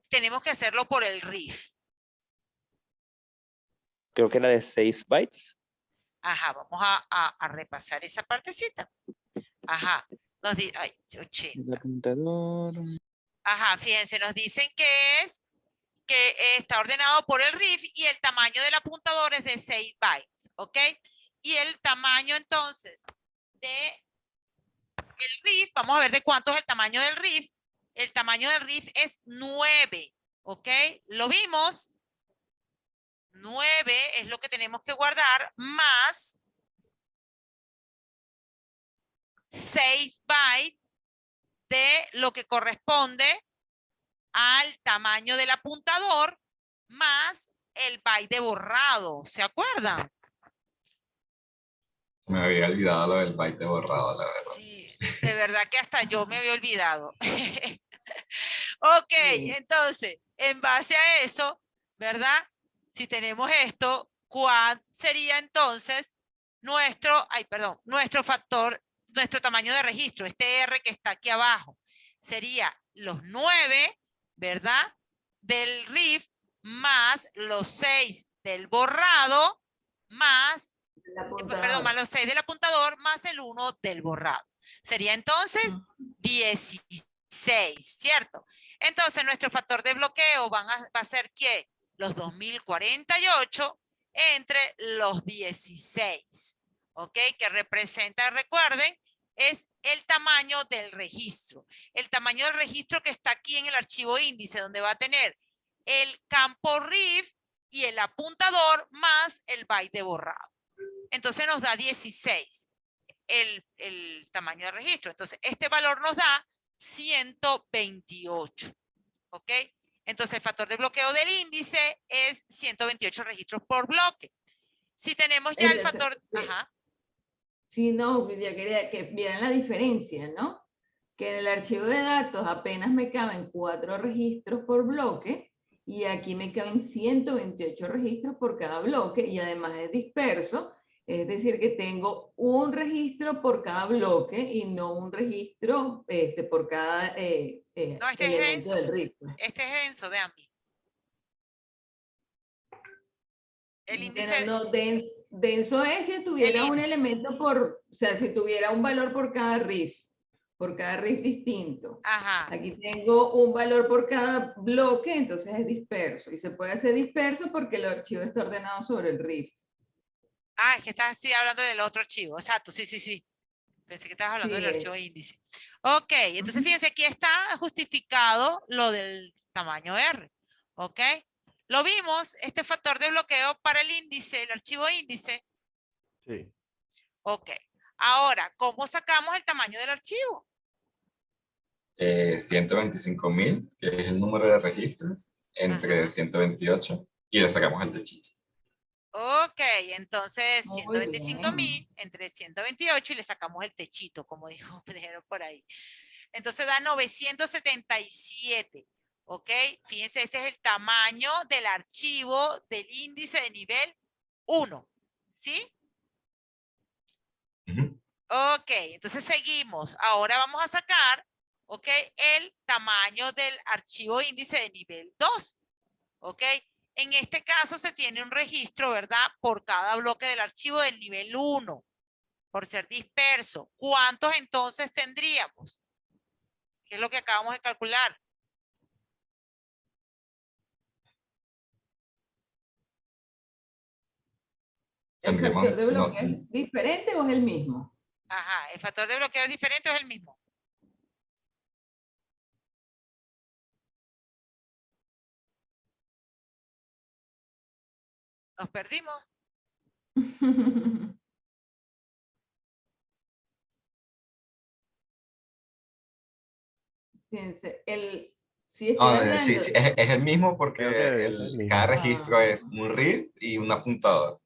tenemos que hacerlo por el RIF. Creo que era de 6 bytes. Ajá, vamos a repasar esa partecita. Ajá, nos dice, ay, 80. El apuntador. Ajá, fíjense, nos dicen que está ordenado por el RIF y el tamaño del apuntador es de 6 bytes, ¿ok? Y el tamaño entonces de el RIF, vamos a ver de cuánto es el tamaño del RIF. El tamaño del RIF es 9, ¿ok? ¿Lo vimos? 9 es lo que tenemos que guardar más 6 bytes de lo que corresponde al tamaño del apuntador más el byte de borrado. ¿Se acuerdan? Me había olvidado lo del byte de borrado, la verdad. Sí, de verdad que hasta yo me había olvidado. Ok, Sí. entonces, en base a eso, ¿verdad? Si tenemos esto, ¿cuál sería entonces nuestro factor, nuestro tamaño de registro? Este R que está aquí abajo. Sería los 9, ¿verdad? Del RIF más los 6 del borrado más, más los 6 del apuntador más el 1 del borrado. Sería entonces 16, ¿cierto? Entonces nuestro factor de bloqueo va a ser ¿qué? Los 2048 entre los 16, ¿ok? Que representa, recuerden, es el tamaño del registro. El tamaño del registro que está aquí en el archivo índice, donde va a tener el campo RIF y el apuntador más el byte de borrado. Entonces nos da 16 el tamaño del registro. Entonces este valor nos da 128, ¿ok? Entonces el factor de bloqueo del índice es 128 registros por bloque. Si tenemos ya el factor... Ajá. Sí, no, ya quería que vieran la diferencia, ¿no? que en el archivo de datos apenas me caben 4 registros por bloque y aquí me caben 128 registros por cada bloque y además es disperso, es decir, que tengo un registro por cada bloque y no un registro por cada No, este es elemento denso. del RIF. Este es denso, de AMI. El índice... Pero no, denso es si tuviera un elemento por, o sea, si tuviera un valor por cada RIF distinto. Ajá. Aquí tengo un valor por cada bloque, entonces es disperso. Y se puede hacer disperso porque el archivo está ordenado sobre el RIF. Ah, es que estás así hablando del otro archivo. Exacto, sí, sí, sí. Pensé que estabas hablando Sí, del archivo índice. Ok, entonces fíjense, aquí está justificado lo del tamaño R. Ok. Lo vimos, este factor de bloqueo para el índice, el archivo índice. Sí. Ok. Ahora, ¿cómo sacamos el tamaño del archivo? 125.000, que es el número de registros, entre Ajá. 128 y le sacamos el techito. Ok, entonces Muy 125.000 bien. entre 128 y le sacamos el techito, como dijeron por ahí. Entonces da 977. Ok, fíjense, este es el tamaño del archivo del índice de nivel 1. ¿Sí? Ujú. Ok, entonces seguimos. Ahora vamos a sacar, ok, el tamaño del archivo índice de nivel 2. Ok, en este caso se tiene un registro, ¿verdad? Por cada bloque del archivo del nivel 1, por ser disperso. ¿Cuántos entonces tendríamos? ¿Qué es lo que acabamos de calcular? ¿El Tendríamos, factor de no, bloqueo es diferente o es el mismo? Ajá, ¿el factor de bloqueo es diferente o es el mismo? Nos perdimos. Fíjense, si estoy sí, hablando, sí, es el mismo porque Creo que es el cada mismo. registro es un RIF y un apuntador.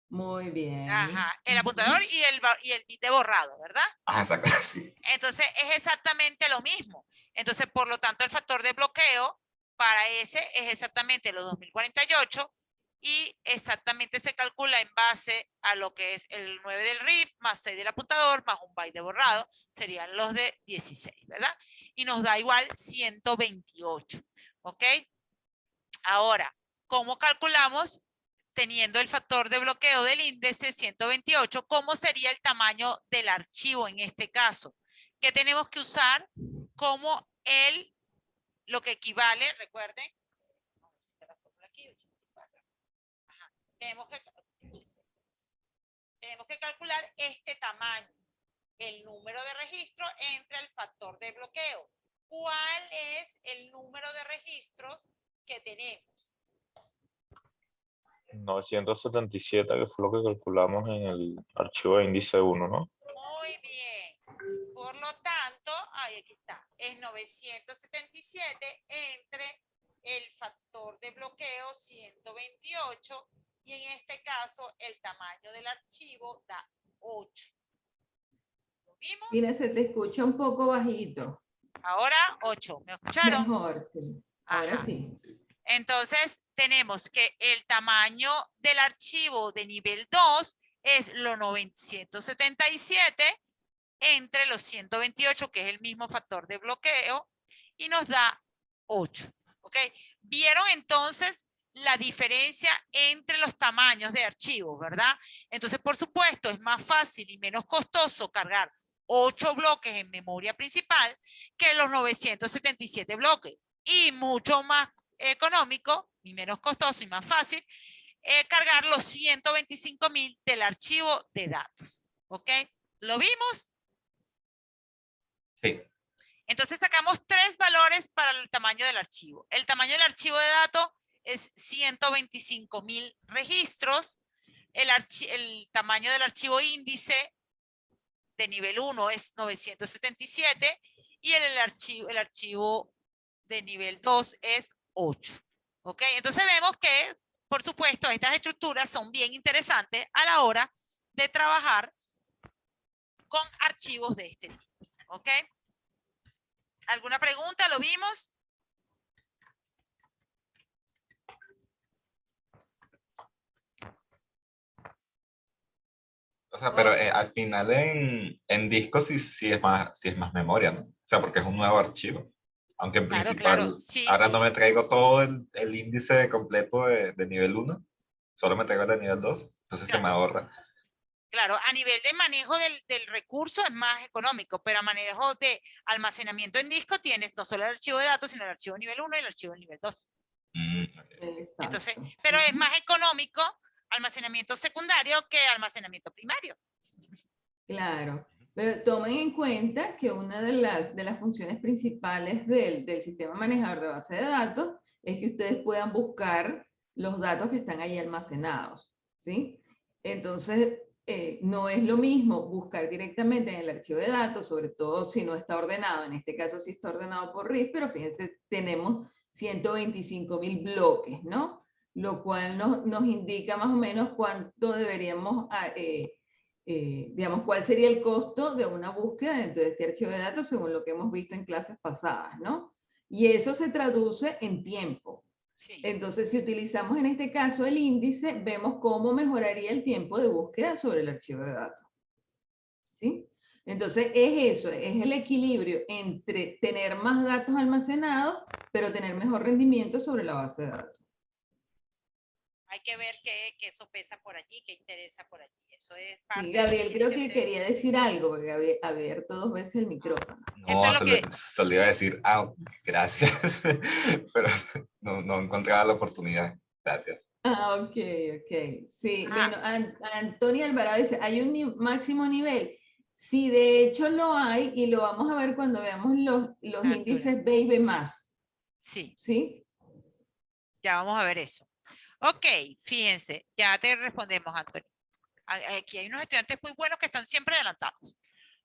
muy bien. Ajá, el apuntador y el bit de borrado, ¿verdad? Ah, exacto, sí. Entonces es exactamente lo mismo. Entonces, por lo tanto, el factor de bloqueo para ese es exactamente los 2048 y exactamente se calcula en base a lo que es el 9 del RIF más 6 del apuntador más un byte de borrado, serían los de 16, ¿verdad? Y nos da igual 128, ¿ok? Ahora, ¿cómo calculamos teniendo el factor de bloqueo del índice 128? ¿Cómo sería el tamaño del archivo en este caso? ¿Qué tenemos que usar como lo que equivale, recuerden, tenemos que calcular este tamaño, el número de registro entre el factor de bloqueo. ¿Cuál es el número de registros que tenemos? 977, que fue lo que calculamos en el archivo de índice 1, ¿no? Muy bien. Por lo tanto, aquí está, es 977 entre el factor de bloqueo 128 y en este caso el tamaño del archivo da 8. ¿Lo vimos? Mira, se te escucha un poco bajito. Ahora 8. ¿Me escucharon? Mejor, sí. Ahora Ajá. sí. Entonces, tenemos que el tamaño del archivo de nivel 2 es lo 977 entre los 128, que es el mismo factor de bloqueo, y nos da 8. ¿Ok? ¿Vieron entonces la diferencia entre los tamaños de archivos, verdad? Entonces, por supuesto, es más fácil y menos costoso cargar 8 bloques en memoria principal que los 977 bloques. Y mucho más económico y menos costoso y más fácil cargar los 125.000 del archivo de datos. ¿Ok? ¿Lo vimos? Sí. Entonces sacamos 3 valores para el tamaño del archivo. El tamaño del archivo de datos es 125.000 registros. El tamaño del archivo índice de nivel 1 es 977 y el archivo de nivel 2 es 8. ¿Ok? Entonces vemos que, por supuesto, estas estructuras son bien interesantes a la hora de trabajar con archivos de este tipo. ¿Ok? ¿Alguna pregunta? ¿Lo vimos? O sea, pero al final en disco sí es más memoria, ¿no? O sea, porque es un nuevo archivo. Aunque en Claro, principal, claro. Sí, ahora no sí. me traigo todo el índice completo de nivel 1, solo me traigo el de nivel 2, entonces se me Claro. ahorra. Claro, a nivel de manejo del recurso es más económico, pero a manejo de almacenamiento en disco tienes no solo el archivo de datos, sino el archivo nivel 1 y el archivo nivel 2. Ok. Entonces, Exacto. pero es más económico almacenamiento secundario que almacenamiento primario. Claro, pero tomen en cuenta que una de las funciones principales del sistema manejador de base de datos es que ustedes puedan buscar los datos que están ahí almacenados, ¿sí? Entonces, no es lo mismo buscar directamente en el archivo de datos, sobre todo si no está ordenado, en este caso sí está ordenado por RIS, pero fíjense, tenemos 125.000 bloques, ¿no? Lo cual nos indica más o menos cuánto deberíamos digamos, cuál sería el costo de una búsqueda dentro de este archivo de datos según lo que hemos visto en clases pasadas, ¿no? Y eso se traduce en tiempo. Sí. Entonces, si utilizamos en este caso el índice, vemos cómo mejoraría el tiempo de búsqueda sobre el archivo de datos. ¿Sí? Entonces, es eso, es el equilibrio entre tener más datos almacenados, pero tener mejor rendimiento sobre la base de datos. Hay que ver que eso pesa por allí, que interesa por allí. Eso es parte Sí, de lo Gabriel, tiene creo que que ser. quería decir algo, porque abierto 2 veces el micrófono. Eso es No, lo que... solo iba a decir, gracias, pero no encontraba la oportunidad. Gracias. Ok, ok. Sí, Ah, bueno, Antonio Alvarado dice, ¿hay un máximo nivel? Sí, de hecho lo hay y lo vamos a ver cuando veamos los la altura. índices B y B+. Sí, ¿Sí? ya vamos a ver eso. Ok, fíjense, ya te respondemos, Antonio. Aquí hay unos estudiantes muy buenos que están siempre adelantados.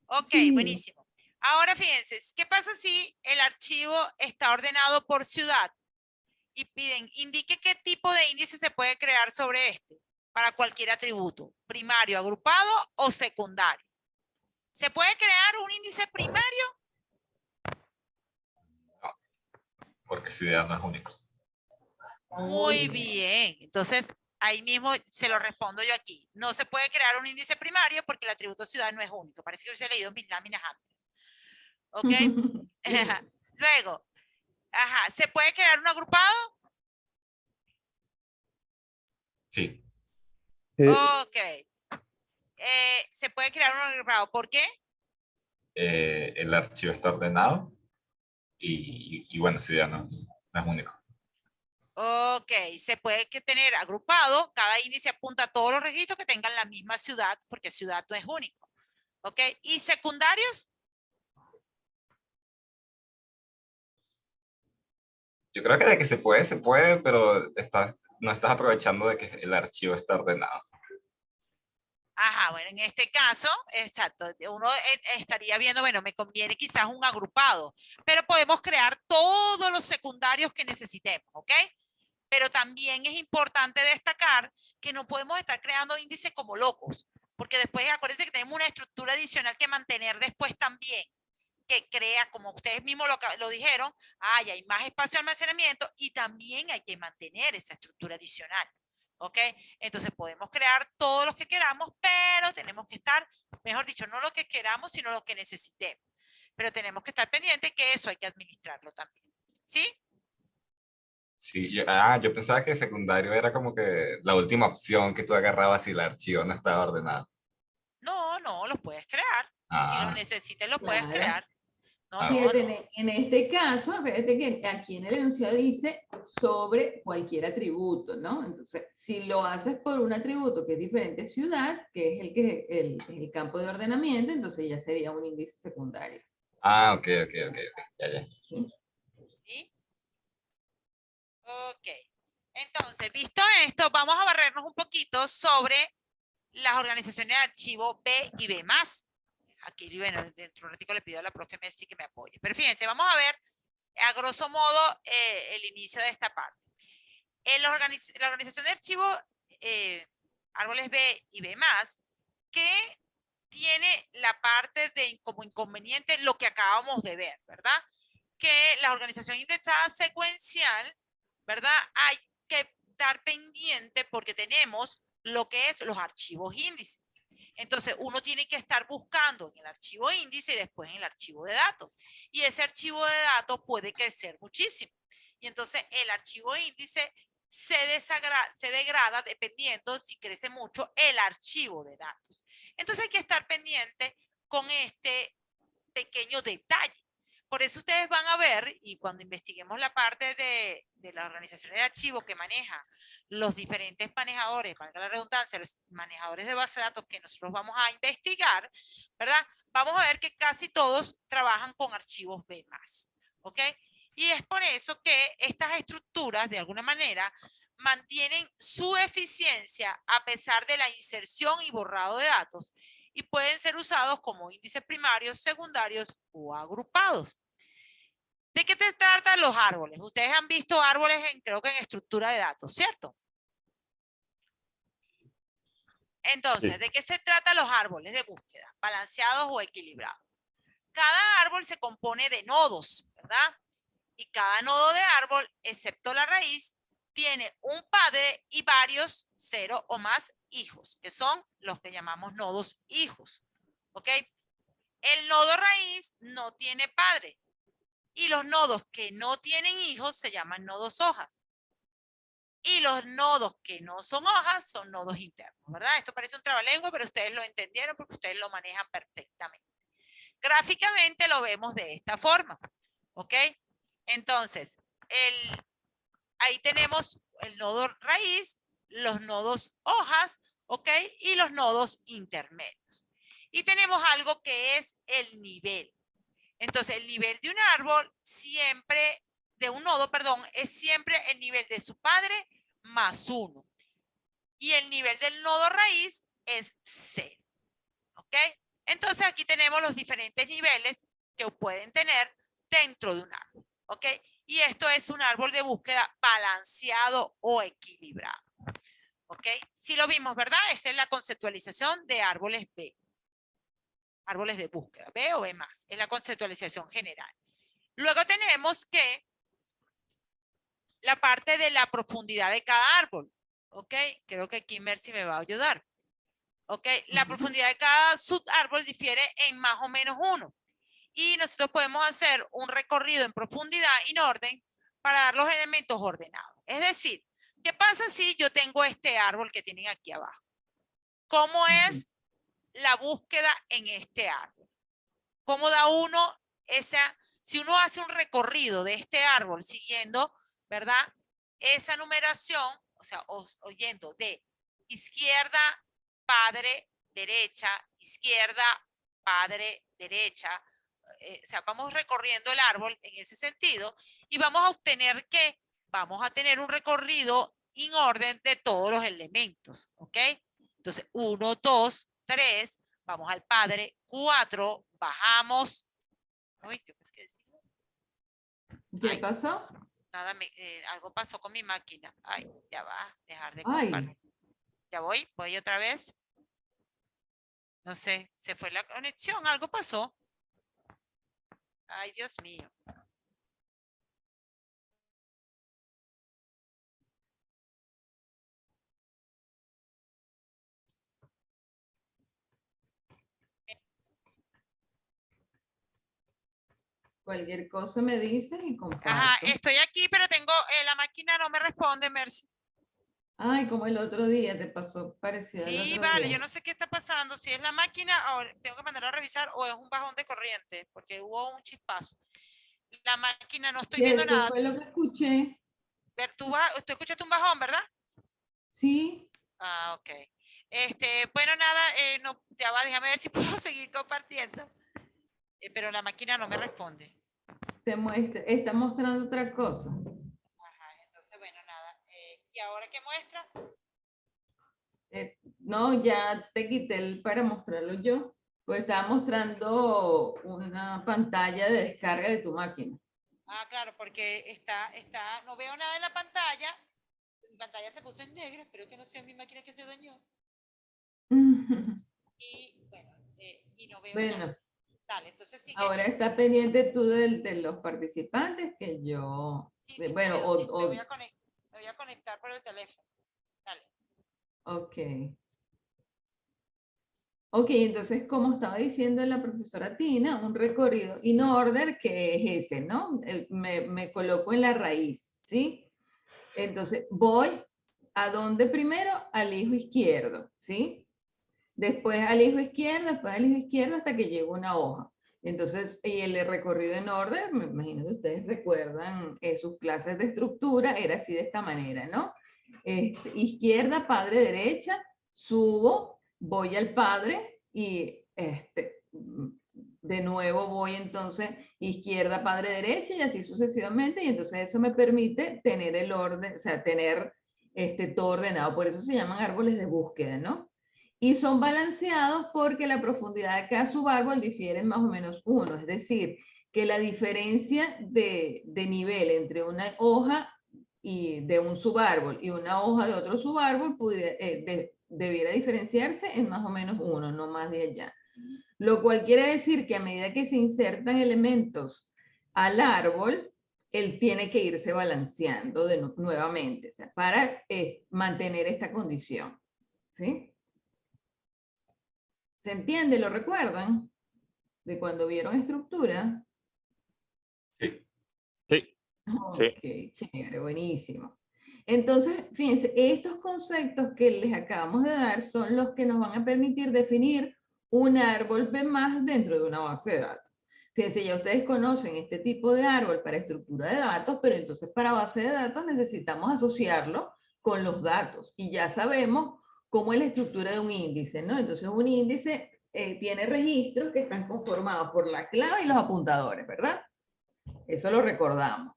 Ok, Sí. buenísimo. Ahora fíjense, ¿qué pasa si el archivo está ordenado por ciudad? Y piden, indique qué tipo de índice se puede crear sobre este para cualquier atributo, primario, agrupado o secundario. ¿Se puede crear un índice primario? Porque si ya no es único. Muy bien. Entonces, ahí mismo se lo respondo yo aquí. No se puede crear un índice primario porque el atributo ciudad no es único. Parece que hubiese leído mis láminas antes. ¿Ok? Luego, ¿se puede crear un agrupado? Sí. Ok. ¿Se puede crear un agrupado? ¿Por qué? El archivo está ordenado y bueno, si ya no es único. Ok, se puede tener agrupado, cada índice apunta a todos los registros que tengan la misma ciudad, porque ciudad no es único. Ok, ¿y secundarios? Yo creo que de que se puede, pero no estás aprovechando de que el archivo está ordenado. Ajá, bueno, en este caso, exacto, uno estaría viendo, bueno, me conviene quizás un agrupado, pero podemos crear todos los secundarios que necesitemos, ¿ok? Pero también es importante destacar que no podemos estar creando índices como locos, porque después acuérdense que tenemos una estructura adicional que mantener después también, que crea, como ustedes mismos lo dijeron, hay más espacio de almacenamiento y también hay que mantener esa estructura adicional. ¿Ok? Entonces podemos crear todos los que queramos, pero tenemos que estar, mejor dicho, no lo que queramos, sino lo que necesitemos. Pero tenemos que estar pendientes que eso hay que administrarlo también. ¿Sí? Sí, yo pensaba que secundario era como que la última opción que tú agarrabas si el archivo no estaba ordenado. No, no, los puedes crear. Si lo Ah, necesites, lo puedes Claro. crear. No, Ah, no, Fíjate, no. en este caso, fíjate que aquí en el enunciado dice sobre cualquier atributo, ¿no? Entonces, si lo haces por un atributo que es diferente a ciudad, que es el campo de ordenamiento, entonces ya sería un índice secundario. ok, ya. ¿Sí? ¿Sí? Ok. Entonces, visto esto, vamos a barrernos un poquito sobre las organizaciones de archivo B y B+. Aquí, bueno, dentro de un ratito le pido a la profe Messi que me apoye. Pero fíjense, vamos a ver a grosso modo el inicio de esta parte. La organización de archivos árboles B y B+, que tiene la parte de como inconveniente lo que acabamos de ver, ¿verdad? que la organización indexada secuencial, ¿verdad? Hay que estar pendiente porque tenemos lo que es los archivos índice. Entonces, uno tiene que estar buscando en el archivo índice y después en el archivo de datos. Y ese archivo de datos puede crecer muchísimo. Y entonces, el archivo índice se degrada dependiendo si crece mucho el archivo de datos. Entonces, hay que estar pendiente con este pequeño detalle. Por eso ustedes van a ver, y cuando investiguemos la parte de la organización de archivos que maneja los diferentes manejadores, valga la redundancia, los manejadores de base de datos que nosotros vamos a investigar, ¿verdad? Vamos a ver que casi todos trabajan con archivos B+, ¿ok? Y es por eso que estas estructuras, de alguna manera, mantienen su eficiencia a pesar de la inserción y borrado de datos y pueden ser usados como índices primarios, secundarios o agrupados. ¿De qué te tratan los árboles? Ustedes han visto árboles creo que en estructura de datos, ¿cierto? Entonces, Sí. ¿de qué se tratan los árboles de búsqueda? ¿Balanceados o equilibrados? Cada árbol se compone de nodos, ¿verdad? Y cada nodo de árbol, excepto la raíz, tiene un padre y varios 0 o más hijos, que son los que llamamos nodos hijos. ¿Ok? El nodo raíz no tiene padre. Y los nodos que no tienen hijos se llaman nodos hojas. Y los nodos que no son hojas son nodos internos, ¿verdad? Esto parece un trabalengua, pero ustedes lo entendieron porque ustedes lo manejan perfectamente. Gráficamente lo vemos de esta forma, ¿ok? Entonces, ahí tenemos el nodo raíz, los nodos hojas, ¿ok? Y los nodos intermedios. Y tenemos algo que es el nivel. Entonces, el nivel de un árbol siempre, de un nodo, perdón, es siempre el nivel de su padre más 1. Y el nivel del nodo raíz es 0. ¿Ok? Entonces, aquí tenemos los diferentes niveles que pueden tener dentro de un árbol. ¿Ok? Y esto es un árbol de búsqueda balanceado o equilibrado. ¿Ok? Sí lo vimos, ¿verdad? Esa es la conceptualización de árboles B. Árboles de búsqueda, B o B+. Es la conceptualización general. Luego tenemos que la parte de la profundidad de cada árbol. ¿Ok? Creo que aquí Mercy me va a ayudar. ¿Ok? La profundidad de cada subárbol difiere en más o menos 1. Y nosotros podemos hacer un recorrido en profundidad y en orden para dar los elementos ordenados. Es decir, ¿qué pasa si yo tengo este árbol que tienen aquí abajo? ¿Cómo es la búsqueda en este árbol? ¿Cómo da uno esa, si uno hace un recorrido de este árbol siguiendo, ¿verdad? Esa numeración, o sea, oyendo de izquierda, padre, derecha, izquierda, padre, derecha. O sea, vamos recorriendo el árbol en ese sentido y vamos a obtener que vamos a tener un recorrido en orden de todos los elementos, ¿ok? Entonces, 1, 2, 3, vamos al padre, 4, bajamos. Uy, ¿qué pues, qué decirlo? ¿Qué pasó? Nada, algo pasó con mi máquina. Ay, ya va, dejar de Ay. compartir. Ya voy otra vez. No sé, se fue la conexión, algo pasó. Ay, Dios mío. Cualquier cosa me dices y comparto. Ajá, estoy aquí, pero tengo, la máquina no me responde, Mercy. Ay, como el otro día te pasó parecido al Sí, otro vale, día. yo no sé qué está pasando, si es la máquina o tengo que mandarlo a revisar o es un bajón de corriente, porque hubo un chispazo. La máquina no estoy Sí, viendo eso nada. fue lo que escuché. Ver, tú escuchaste un bajón, ¿verdad? Sí. Ah, ok. Bueno, nada, no, ya va, déjame ver si puedo seguir compartiendo. Pero la máquina no me responde. Está mostrando otra cosa. Ajá, entonces, bueno, nada. ¿Y ahora qué muestra? No, ya te quité para mostrarlo yo. Pues estaba mostrando una pantalla de descarga de tu máquina. Ah, claro, porque no veo nada en la pantalla. Mi pantalla se puso en negra, espero que no sea mi máquina que se dañó. Y bueno, y no veo nada. Bueno, Dale, entonces sigue. Ahora está pendiente tú de los participantes que yo, Sí, sí bueno, puedo, sí, me voy a conectar por el teléfono. Dale. ok. Ok, entonces, como estaba diciendo la profesora Tina, un recorrido in order que es ese, ¿no? Me coloco en la raíz, ¿sí? Entonces, voy a dónde primero, al hijo izquierdo, ¿sí? Después al hijo izquierdo, después al hijo izquierdo hasta que llego a una hoja. Entonces, y el recorrido en orden, me imagino que ustedes recuerdan sus clases de estructura, era así de esta manera, ¿no? Izquierda, padre, derecha, subo, voy al padre y de nuevo voy entonces izquierda, padre, derecha y así sucesivamente, y entonces eso me permite tener el orden, o sea, tener todo ordenado. Por eso se llaman árboles de búsqueda, ¿no? Y son balanceados porque la profundidad de cada subárbol difiere en más o menos 1, es decir, que la diferencia de nivel entre una hoja y de un subárbol y una hoja de otro subárbol debiera diferenciarse en más o menos 1, no más de allá. Lo cual quiere decir que a medida que se insertan elementos al árbol, él tiene que irse balanceando nuevamente, o sea, para mantener esta condición. ¿Sí? ¿Se entiende? ¿Lo recuerdan? De cuando vieron estructura. Sí. Sí. Ok, chévere, buenísimo. Entonces, fíjense, estos conceptos que les acabamos de dar son los que nos van a permitir definir un árbol B+ dentro de una base de datos. Fíjense, ya ustedes conocen este tipo de árbol para estructura de datos, pero entonces para base de datos necesitamos asociarlo con los datos. Y ya sabemos cómo es la estructura de un índice, ¿no? Entonces un índice tiene registros que están conformados por la clave y los apuntadores, ¿verdad? Eso lo recordamos.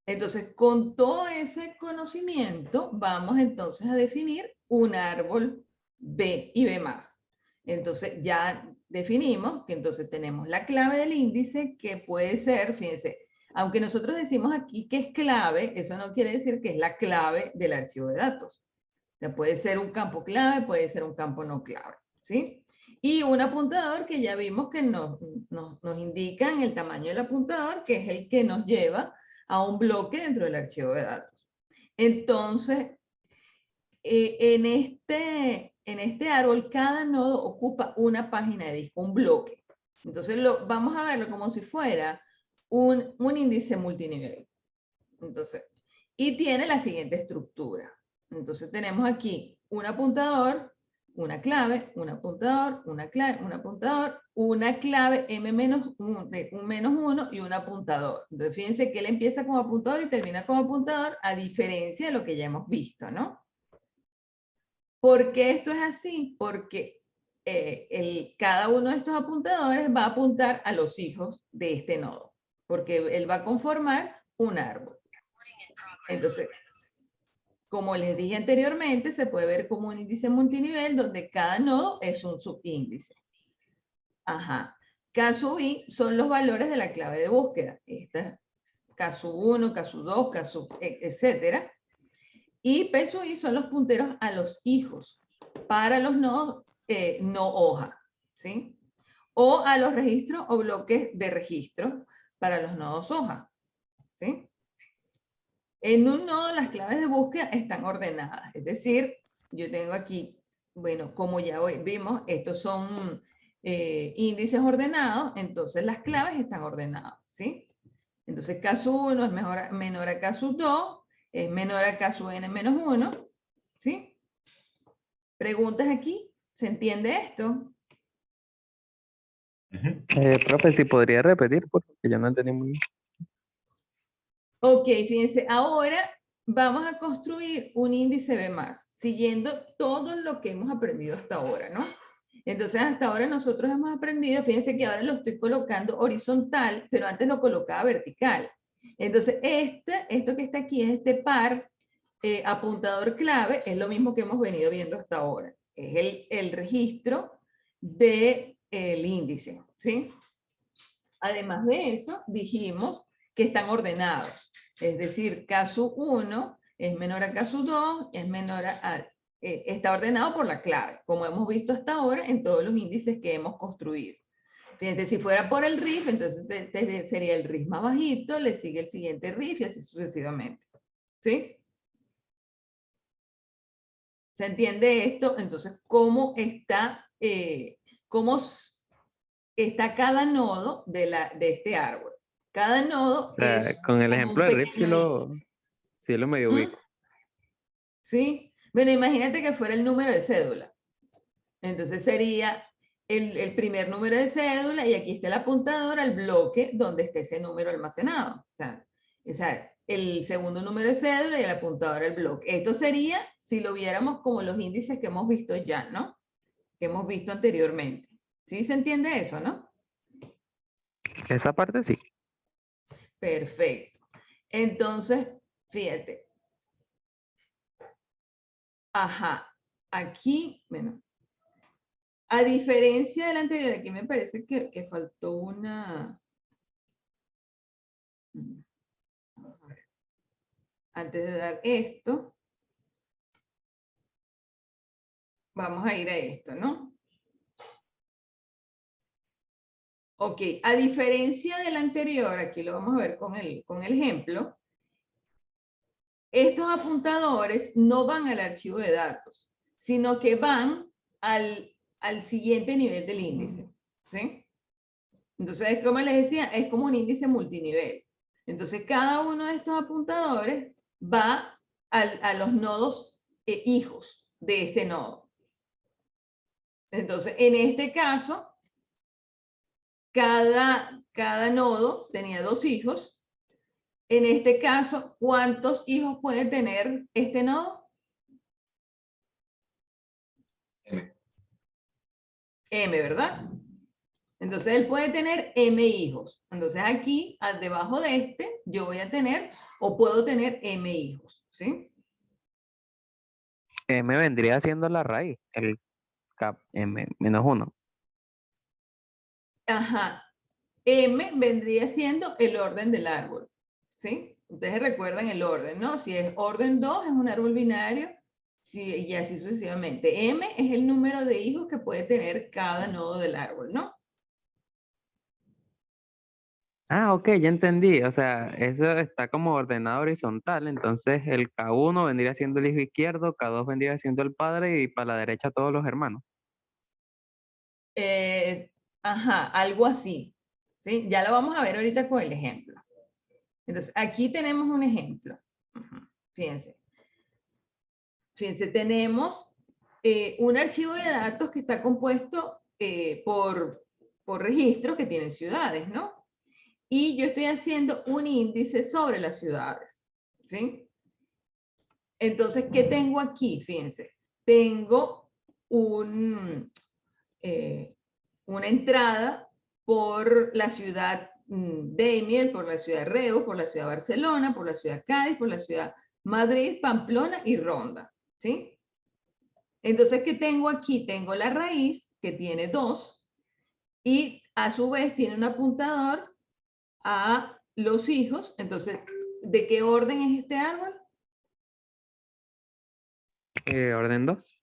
Entonces, con todo ese conocimiento, vamos entonces a definir un árbol B y B+. Entonces, ya definimos que entonces tenemos la clave del índice, que puede ser, fíjense, aunque nosotros decimos aquí que es clave, eso no quiere decir que es la clave del archivo de datos. O sea, puede ser un campo clave, puede ser un campo no clave, ¿sí? Y un apuntador que ya vimos que nos indican el tamaño del apuntador, que es el que nos lleva a un bloque dentro del archivo de datos. Entonces, en este árbol, cada nodo ocupa una página de disco, un bloque. Entonces, vamos a verlo como si fuera un índice multinivel. Entonces, y tiene la siguiente estructura. Entonces, tenemos aquí un apuntador, una clave, un apuntador, una clave, un apuntador, una clave M-1 de un -1 y un apuntador. Entonces, fíjense que él empieza como apuntador y termina como apuntador, a diferencia de lo que ya hemos visto, ¿no? ¿Por qué esto es así? Porque cada uno de estos apuntadores va a apuntar a los hijos de este nodo, porque él va a conformar un árbol. Entonces, como les dije anteriormente, se puede ver como un índice multinivel donde cada nodo es un subíndice. Ajá. K sub i son los valores de la clave de búsqueda. Esta es K sub 1, K sub 2, K sub, etcétera. Y P sub i son los punteros a los hijos para los nodos no hoja, ¿sí? O a los registros o bloques de registro para los nodos hoja, ¿sí? En un nodo las claves de búsqueda están ordenadas, es decir, yo tengo aquí, bueno, como ya hoy vimos, estos son índices ordenados, entonces las claves están ordenadas, ¿sí? Entonces K sub 1 es menor a K sub 2, es menor a K sub n-1, ¿sí? ¿Preguntas aquí? ¿Se entiende esto? Profe, si podría repetir, porque yo no entendí muy bien. Ok, fíjense, ahora vamos a construir un índice B+, siguiendo todo lo que hemos aprendido hasta ahora, ¿no? Entonces, hasta ahora nosotros hemos aprendido, fíjense que ahora lo estoy colocando horizontal, pero antes lo colocaba vertical. Entonces, esto que está aquí es este par apuntador clave, es lo mismo que hemos venido viendo hasta ahora. Es el registro del índice, ¿sí? Además de eso, dijimos que están ordenados. Es decir, K sub 1 es menor a K sub 2, es menor está ordenado por la clave, como hemos visto hasta ahora en todos los índices que hemos construido. Fíjate, si fuera por el riff, entonces sería el riff más bajito, le sigue el siguiente riff y así sucesivamente. ¿Sí? ¿Se entiende esto? Entonces, ¿cómo está cada nodo de este árbol? Cada nodo O sea, es con el como ejemplo un de Rip pequeño índice. sí lo medio ¿Mm? ubico. ¿Sí? Bueno, imagínate que fuera el número de cédula. Entonces sería el primer número de cédula y aquí está el apuntador al bloque donde esté ese número almacenado. O sea, el segundo número de cédula y el apuntador al bloque. Esto sería si lo viéramos como los índices que hemos visto ya, ¿no? Que hemos visto anteriormente. ¿Sí se entiende eso, no? Esa parte sí. Perfecto. Entonces, fíjate. Ajá. Aquí, bueno, a diferencia del anterior, aquí me parece que faltó una... Antes de dar esto, vamos a ir a esto, ¿no? Ok, a diferencia del anterior, aquí lo vamos a ver con el ejemplo, estos apuntadores no van al archivo de datos, sino que van al siguiente nivel del índice, ¿sí? Entonces, como les decía, es como un índice multinivel. Entonces, cada uno de estos apuntadores va a los nodos hijos de este nodo. Entonces, en este caso, cada nodo tenía 2 hijos. En este caso, ¿cuántos hijos puede tener este nodo? M. M, ¿verdad? Entonces, él puede tener M hijos. Entonces, aquí, debajo de este, yo voy a tener, o puedo tener M hijos, ¿sí? M vendría siendo la raíz, el cap M-1. Ajá. M vendría siendo el orden del árbol, ¿sí? Ustedes recuerdan el orden, ¿no? Si es orden 2, es un árbol binario, y así sucesivamente. M es el número de hijos que puede tener cada nodo del árbol, ¿no? Ah, ok, ya entendí. O sea, eso está como ordenado horizontal. Entonces el K1 vendría siendo el hijo izquierdo, K2 vendría siendo el padre y para la derecha todos los hermanos. Ajá, algo así, ¿sí? Ya lo vamos a ver ahorita con el ejemplo. Entonces, aquí tenemos un ejemplo. Fíjense. Fíjense, tenemos un archivo de datos que está compuesto por registros que tienen ciudades, ¿no? Y yo estoy haciendo un índice sobre las ciudades, ¿sí? Entonces, ¿qué tengo aquí? Fíjense, tengo una entrada por la ciudad Daimiel, por la ciudad Reus, por la ciudad Barcelona, por la ciudad Cádiz, por la ciudad Madrid, Pamplona y Ronda, ¿sí? Entonces, ¿qué tengo aquí? Tengo la raíz, que tiene 2, y a su vez tiene un apuntador a los hijos. Entonces, ¿de qué orden es este árbol? Orden 2.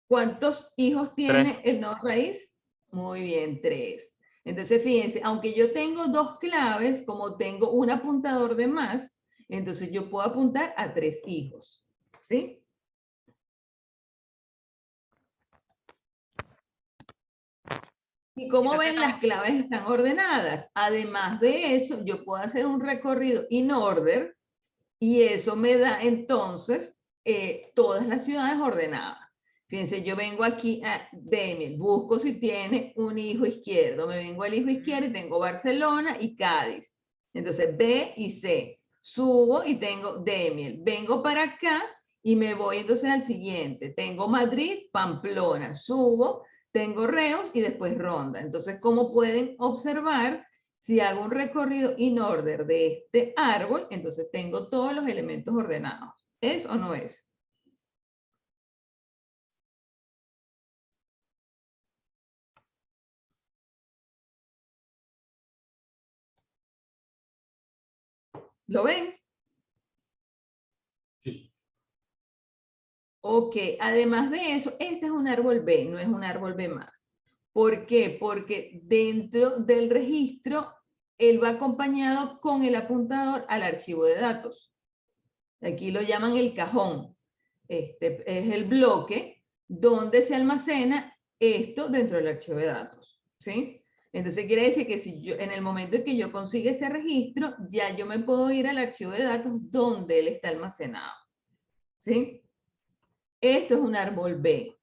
¿Cuántos hijos 3. tiene el nodo raíz? Muy bien, 3. Entonces, fíjense, aunque yo tengo 2 claves, como tengo un apuntador de más, entonces yo puedo apuntar a 3 hijos, ¿sí? Y como Entonces ven, las estamos, claves están ordenadas. Además de eso, yo puedo hacer un recorrido in order y eso me da entonces todas las ciudades ordenadas. Fíjense, yo vengo aquí a Demel, busco si tiene un hijo izquierdo, me vengo al hijo izquierdo y tengo Barcelona y Cádiz. Entonces B y C. Subo y tengo Demel. Vengo para acá y me voy entonces al siguiente. Tengo Madrid, Pamplona. Subo, tengo Reus y después Ronda. Entonces, como pueden observar, si hago un recorrido in order de este árbol, entonces tengo todos los elementos ordenados. ¿Es o no es? ¿Lo ven? Sí. Ok, además de eso, este es un árbol B, no es un árbol B más. ¿Por qué? Porque dentro del registro, él va acompañado con el apuntador al archivo de datos. Aquí lo llaman el cajón. Este es el bloque donde se almacena esto dentro del archivo de datos, ¿sí? Entonces quiere decir que si yo, en el momento en que yo consiga ese registro, ya yo me puedo ir al archivo de datos donde él está almacenado, ¿sí? Esto es un árbol B.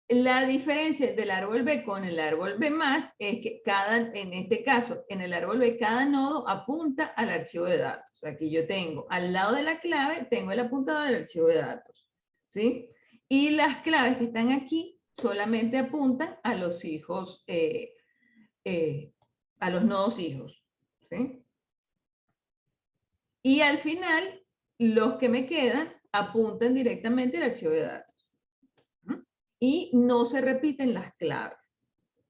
La diferencia del árbol B con el árbol B+, es que en este caso, en el árbol B, cada nodo apunta al archivo de datos. Aquí yo tengo, al lado de la clave, tengo el apuntador al archivo de datos, ¿sí? Y las claves que están aquí solamente apuntan a los hijos, a los nodos hijos, ¿sí? Y al final, los que me quedan apuntan directamente al archivo de datos. Y no se repiten las claves.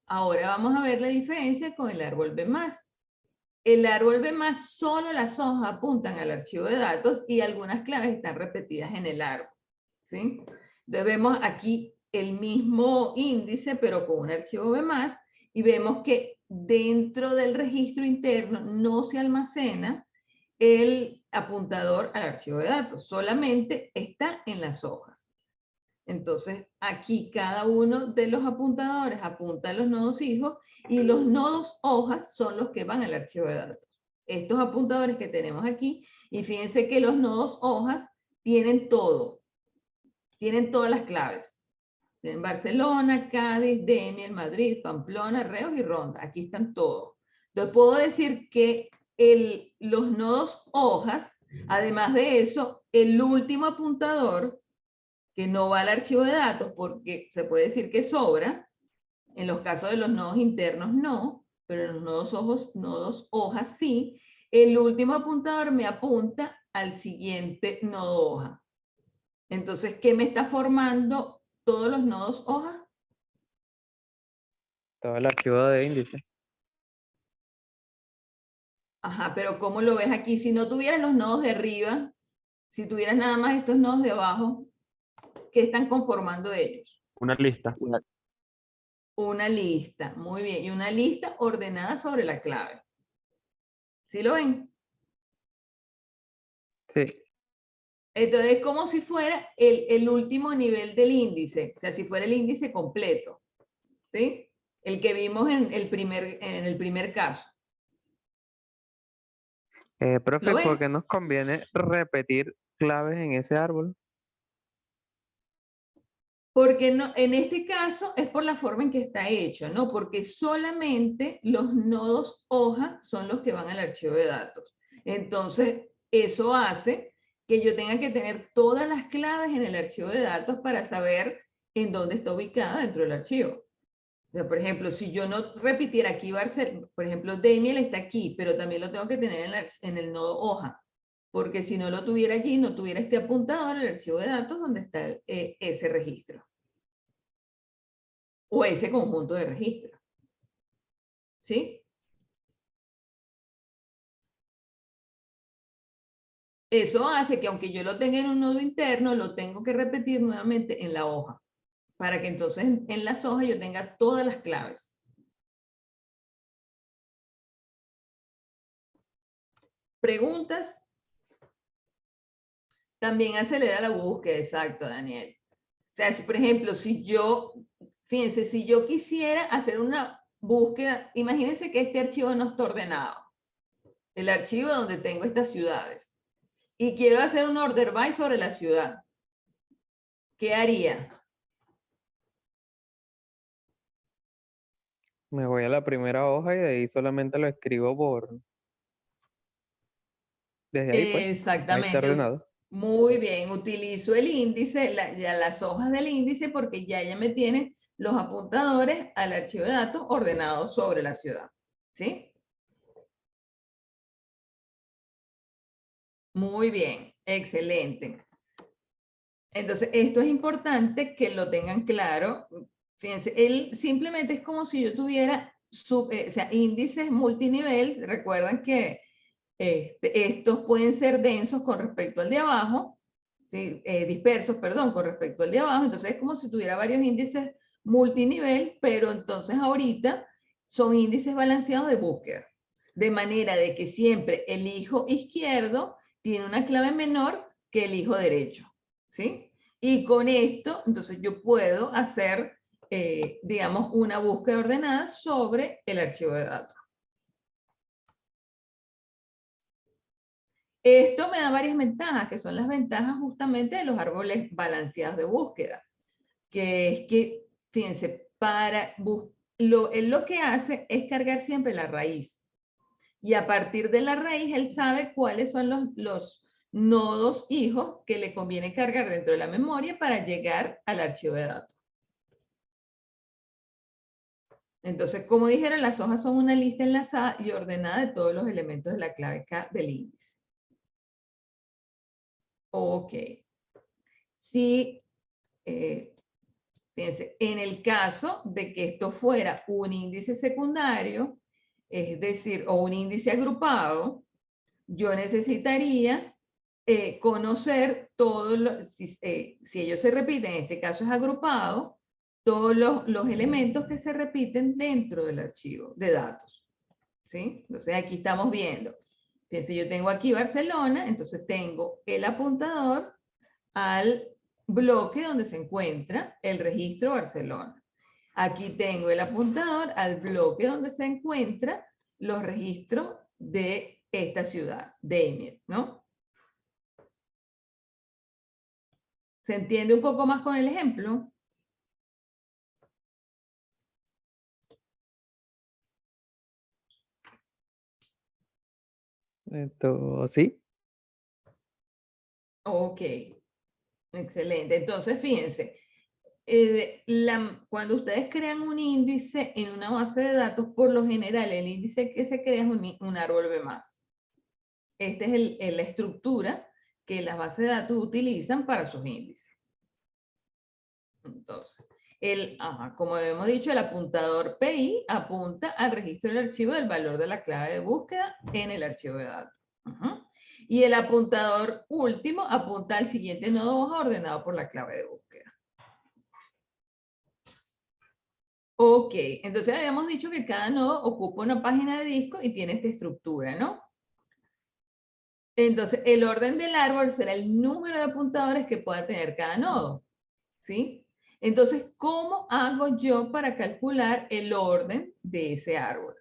Ahora vamos a ver la diferencia con el árbol B+. El árbol B+, solo las hojas apuntan al archivo de datos y algunas claves están repetidas en el árbol, ¿sí? Entonces vemos aquí el mismo índice, pero con un archivo B+, y vemos que dentro del registro interno no se almacena el apuntador al archivo de datos, solamente está en las hojas. Entonces, aquí cada uno de los apuntadores apunta a los nodos hijos y los nodos hojas son los que van al archivo de datos. Estos apuntadores que tenemos aquí, y fíjense que los nodos hojas tienen todo, tienen todas las claves. Tienen Barcelona, Cádiz, Demiel, Madrid, Pamplona, Reus y Ronda. Aquí están todos. Entonces, puedo decir que los nodos hojas, además de eso, el último apuntador que no va al archivo de datos porque se puede decir que sobra, en los casos de los nodos internos no, pero en los nodos hojas sí, el último apuntador me apunta al siguiente nodo hoja. Entonces, ¿qué me está formando todos los nodos hoja? Todo el archivo de índice. Ajá, pero ¿cómo lo ves aquí? Si no tuvieras los nodos de arriba, si tuvieras nada más estos nodos de abajo, ¿qué están conformando ellos? Una lista. Una lista, muy bien. Y una lista ordenada sobre la clave. ¿Sí lo ven? Sí. Entonces es como si fuera el último nivel del índice. O sea, si fuera el índice completo. ¿Sí? El que vimos en el primer caso. Profe, ¿Lo ven? ¿por qué nos conviene repetir claves en ese árbol? Porque no, en este caso es por la forma en que está hecho, ¿no? Porque solamente los nodos hoja son los que van al archivo de datos. Entonces, eso hace que yo tenga que tener todas las claves en el archivo de datos para saber en dónde está ubicada dentro del archivo. O sea, por ejemplo, si yo no repitiera aquí Barcelona, por ejemplo, Demiel está aquí, pero también lo tengo que tener en el nodo hoja. Porque si no lo tuviera allí, no tuviera este apuntador al archivo de datos donde está ese registro. O ese conjunto de registros. ¿Sí? Eso hace que aunque yo lo tenga en un nodo interno, lo tengo que repetir nuevamente en la hoja. Para que entonces en las hojas yo tenga todas las claves. ¿Preguntas? También acelera la búsqueda, exacto, Daniel. O sea, si, por ejemplo, fíjense, si yo quisiera hacer una búsqueda, imagínense que este archivo no está ordenado. El archivo donde tengo estas ciudades. Y quiero hacer un order by sobre la ciudad. ¿Qué haría? Me voy a la primera hoja y de ahí solamente lo escribo desde ahí, pues. Ahí está Exactamente. ordenado. Muy bien, utilizo el índice, ya las hojas del índice, porque ya me tienen los apuntadores al archivo de datos ordenados sobre la ciudad. ¿Sí? Muy bien, excelente. Entonces, esto es importante que lo tengan claro. Fíjense, simplemente es como si yo tuviera índices multinivel. Recuerdan que estos pueden ser densos con respecto al de abajo, ¿sí? Dispersos, perdón, con respecto al de abajo. Entonces es como si tuviera varios índices multinivel, pero entonces ahorita son índices balanceados de búsqueda. De manera de que siempre el hijo izquierdo tiene una clave menor que el hijo derecho, ¿sí? Y con esto, entonces yo puedo hacer, digamos, una búsqueda ordenada sobre el archivo de datos. Esto me da varias ventajas, que son las ventajas justamente de los árboles balanceados de búsqueda, que es que, fíjense, él lo que hace es cargar siempre la raíz. Y a partir de la raíz, él sabe cuáles son los nodos hijos que le conviene cargar dentro de la memoria para llegar al archivo de datos. Entonces, como dijeron, las hojas son una lista enlazada y ordenada de todos los elementos de la clave K del índice. Ok. Si, fíjense, en el caso de que esto fuera un índice secundario, es decir, o un índice agrupado, yo necesitaría conocer todos si ellos se repiten, en este caso es agrupado, todos los elementos que se repiten dentro del archivo de datos. ¿Sí? Entonces aquí estamos viendo. Fíjense, yo tengo aquí Barcelona, entonces tengo el apuntador al bloque donde se encuentra el registro Barcelona. Aquí tengo el apuntador al bloque donde se encuentra los registros de esta ciudad, de Emir, ¿no? ¿Se entiende un poco más con el ejemplo? ¿Sí? Ok, excelente. Entonces, fíjense, cuando ustedes crean un índice en una base de datos, por lo general, el índice que se crea es un árbol B+. Esta es la estructura que las bases de datos utilizan para sus índices. Entonces, como hemos dicho, el apuntador PI apunta al registro del archivo del valor de la clave de búsqueda en el archivo de datos. Y el apuntador último apunta al siguiente nodo hoja ordenado por la clave de búsqueda. Ok, entonces habíamos dicho que cada nodo ocupa una página de disco y tiene esta estructura, ¿no? Entonces, el orden del árbol será el número de apuntadores que pueda tener cada nodo, ¿sí? Entonces, ¿cómo hago yo para calcular el orden de ese árbol?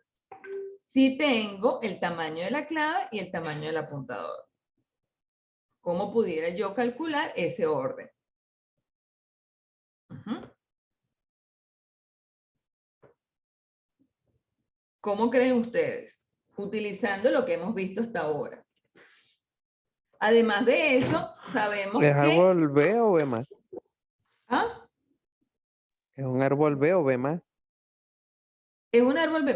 Si tengo el tamaño de la clave y el tamaño del apuntador. ¿Cómo pudiera yo calcular ese orden? ¿Cómo creen ustedes? Utilizando lo que hemos visto hasta ahora. Además de eso, sabemos ¿Es que... árbol B o B+? ¿Ah? ¿Es un árbol B o B+? Es un árbol B+.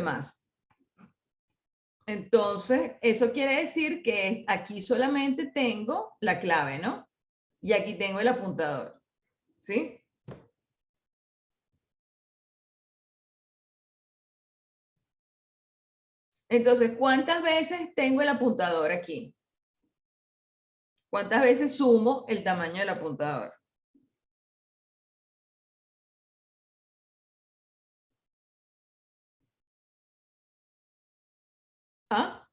Entonces, eso quiere decir que aquí solamente tengo la clave, ¿no? Y aquí tengo el apuntador, ¿sí? Entonces, ¿cuántas veces tengo el apuntador aquí? ¿Cuántas veces sumo el tamaño del apuntador? ¿Ah?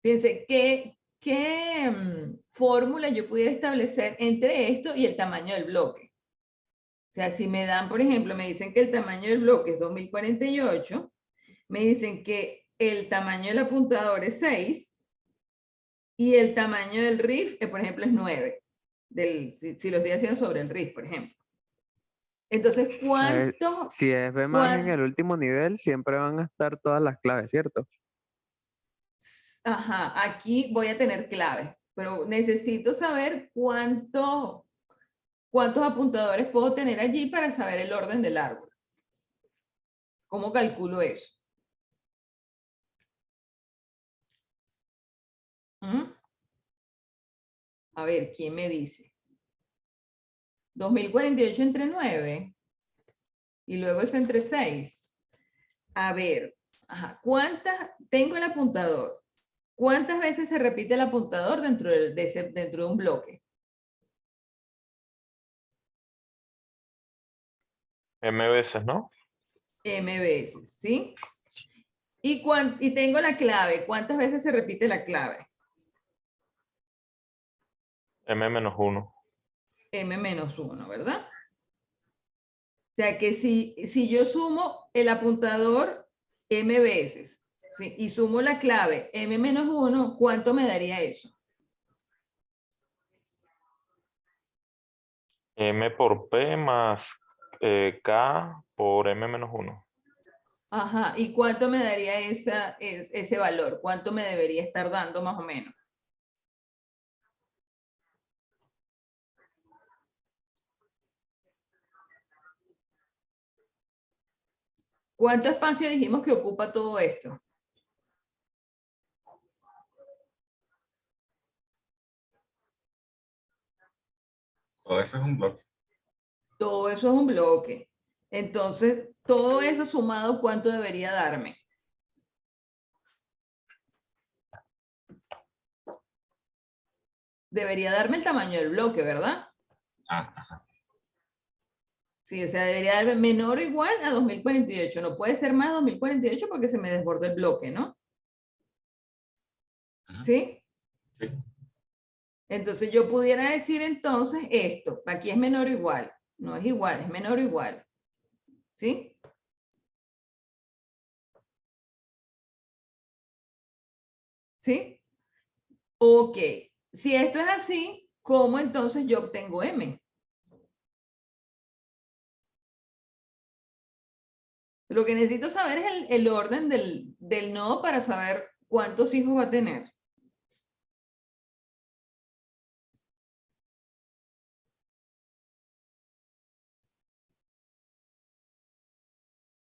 Fíjense, ¿qué fórmula yo pudiera establecer entre esto y el tamaño del bloque? O sea, si me dan, por ejemplo, me dicen que el tamaño del bloque es 2048, me dicen que el tamaño del apuntador es 6 y el tamaño del RIF, por ejemplo, es 9. Si lo estoy haciendo sobre el RIF, por ejemplo. Entonces, ¿cuánto? Si es B+ en el último nivel, siempre van a estar todas las claves, ¿cierto? Ajá, aquí voy a tener claves, pero necesito saber cuántos apuntadores puedo tener allí para saber el orden del árbol. ¿Cómo calculo eso? A ver, ¿quién me dice? 2048 entre 9 y luego es entre 6. A ver, ajá, ¿cuántas? Tengo el apuntador. ¿Cuántas veces se repite el apuntador dentro de un bloque? M veces, ¿no? M veces, ¿sí? Y tengo la clave. ¿Cuántas veces se repite la clave? M menos 1. M menos 1, ¿verdad? O sea que si yo sumo el apuntador M veces, ¿sí? Y sumo la clave M menos 1, ¿cuánto me daría eso? M por P más K por M menos 1. Ajá, ¿y cuánto me daría ese valor? ¿Cuánto me debería estar dando más o menos? ¿Cuánto espacio dijimos que ocupa todo esto? Todo eso es un bloque. Todo eso es un bloque. Entonces, todo eso sumado, ¿cuánto debería darme? Debería darme el tamaño del bloque, ¿verdad? Ah, ajá. Sí, o sea, debería darme menor o igual a 2048. No puede ser más 2048 porque se me desborda el bloque, ¿no? Ajá. ¿Sí? Sí. Entonces yo pudiera decir entonces esto. Aquí es menor o igual. No es igual, es menor o igual. ¿Sí? ¿Sí? Ok. Si esto es así, ¿cómo entonces yo obtengo M? Lo que necesito saber es el orden del nodo para saber cuántos hijos va a tener.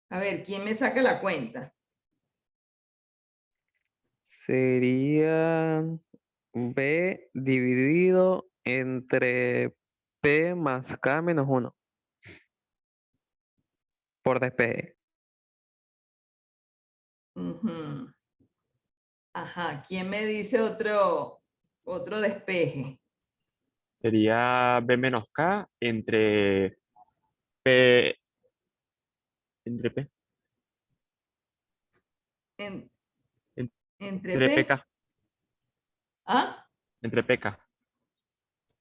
A ver, ¿quién me saca la cuenta? Sería B dividido entre P más K menos 1 por despeje. Ujú. Ajá, ¿quién me dice otro despeje? Sería B menos K entre P. Entre P. En- En- entre Entre P. PK. ¿Ah? Entre PK.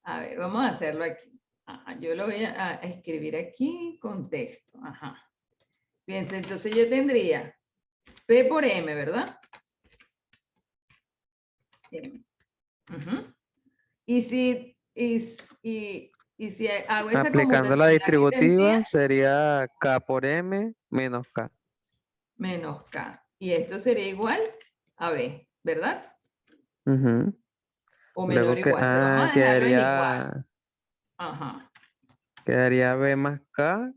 A ver, vamos a hacerlo aquí. Ajá, yo lo voy a escribir aquí con texto. Ajá. Fíjense, entonces yo tendría P por M, ¿verdad? M. Ujú. Y si hago esa Aplicando la conmutación aquí tendría distributiva sería K por M menos K. menos K. Y esto sería igual a B, ¿verdad? Ujú. O menor Luego o que igual, pero vamos a dejarlo en igual. quedaría, Ajá. quedaría B más K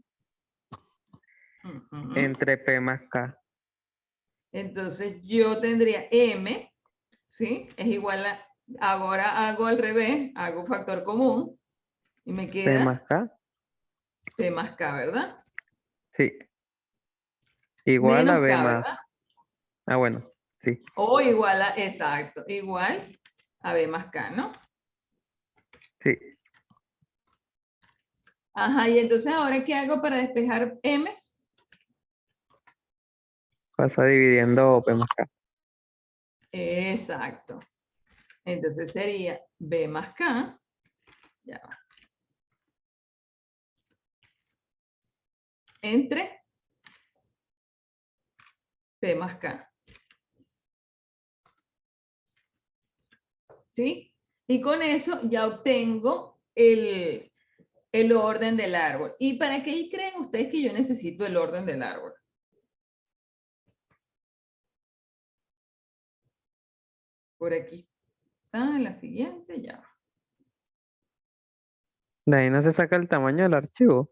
Ujú. entre P más K. Entonces yo tendría M, ¿sí? Es igual a, ahora hago al revés, hago factor común y me P más queda K. P más K, ¿verdad? Sí. Igual a Menos B K, ¿verdad? más. Ah, bueno, sí. O igual a, exacto, igual a B más K, ¿no? Sí. Ajá, y entonces ahora, ¿qué hago para despejar M? Pasa dividiendo P más K. Exacto. Entonces sería B más K. Ya va. Entre P más K. ¿Sí? Y con eso ya obtengo el orden del árbol. ¿Y para qué creen ustedes que yo necesito el orden del árbol? Por aquí está la siguiente, ya. De ahí no se saca el tamaño del archivo.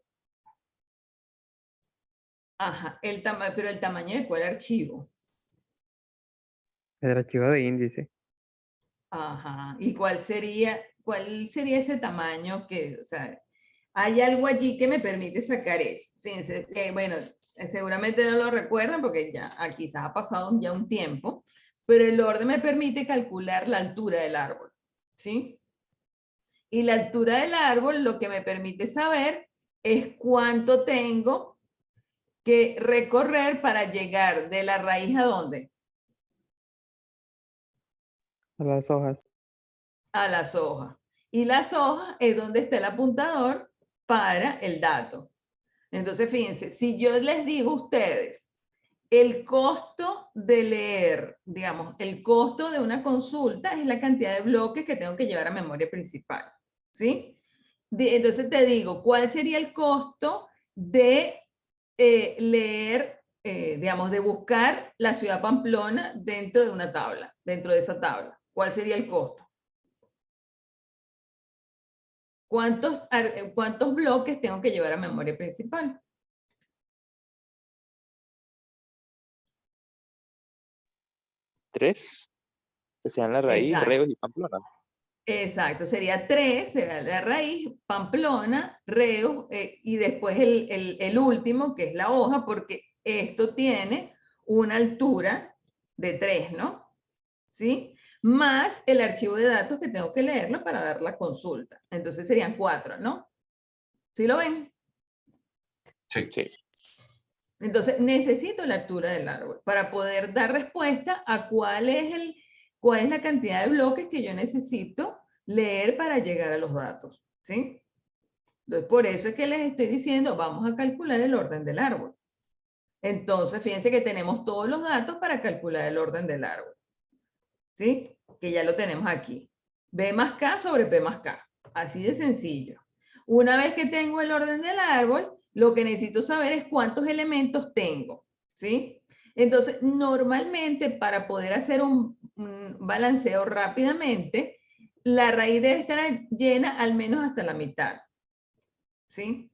Ajá, pero el tamaño de cuál archivo. El archivo de índice. Ajá, ¿y cuál sería ese tamaño que, o sea, hay algo allí que me permite sacar eso? Fíjense, bueno, seguramente no lo recuerdan porque ya quizás ha pasado ya un tiempo, pero el orden me permite calcular la altura del árbol, ¿sí? Y la altura del árbol lo que me permite saber es cuánto tengo que recorrer para llegar de la raíz a dónde. A las hojas. A las hojas. Y las hojas es donde está el apuntador para el dato. Entonces, fíjense, si yo les digo a ustedes el costo de leer, digamos, el costo de una consulta es la cantidad de bloques que tengo que llevar a memoria principal, ¿sí? Entonces te digo, ¿cuál sería el costo de leer, digamos, de buscar la ciudad Pamplona dentro de una tabla, dentro de esa tabla? ¿Cuál sería el costo? ¿Cuántos bloques tengo que llevar a memoria principal? Tres, que sean la raíz, Exacto. Reus y Pamplona. Exacto, sería 3, será la raíz, Pamplona, Reus, y después el último, que es la hoja, porque esto tiene una altura de 3, ¿no? ¿Sí? Más el archivo de datos que tengo que leerlo para dar la consulta. Entonces serían 4, ¿no? ¿Sí lo ven? Sí. Sí. Entonces necesito la altura del árbol para poder dar respuesta a cuál es la cantidad de bloques que yo necesito leer para llegar a los datos, ¿sí? Entonces, por eso es que les estoy diciendo, vamos a calcular el orden del árbol. Entonces, fíjense que tenemos todos los datos para calcular el orden del árbol, ¿sí? Que ya lo tenemos aquí. B más K sobre P más K. Así de sencillo. Una vez que tengo el orden del árbol, lo que necesito saber es cuántos elementos tengo, ¿sí? Entonces, normalmente para poder hacer un balanceo rápidamente, la raíz debe estar llena al menos hasta la mitad, ¿sí?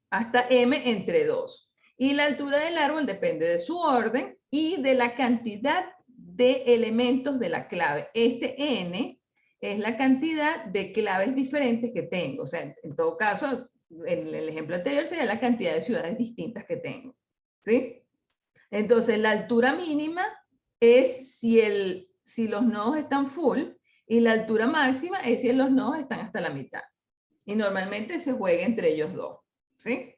Hasta M entre 2. Y la altura del árbol depende de su orden y de la cantidad de elementos de la clave. Este N es la cantidad de claves diferentes que tengo. O sea, en todo caso, en el ejemplo anterior sería la cantidad de ciudades distintas que tengo, ¿sí? Entonces, la altura mínima es si los nodos están full y la altura máxima es si los nodos están hasta la mitad. Y normalmente se juega entre ellos dos, ¿sí?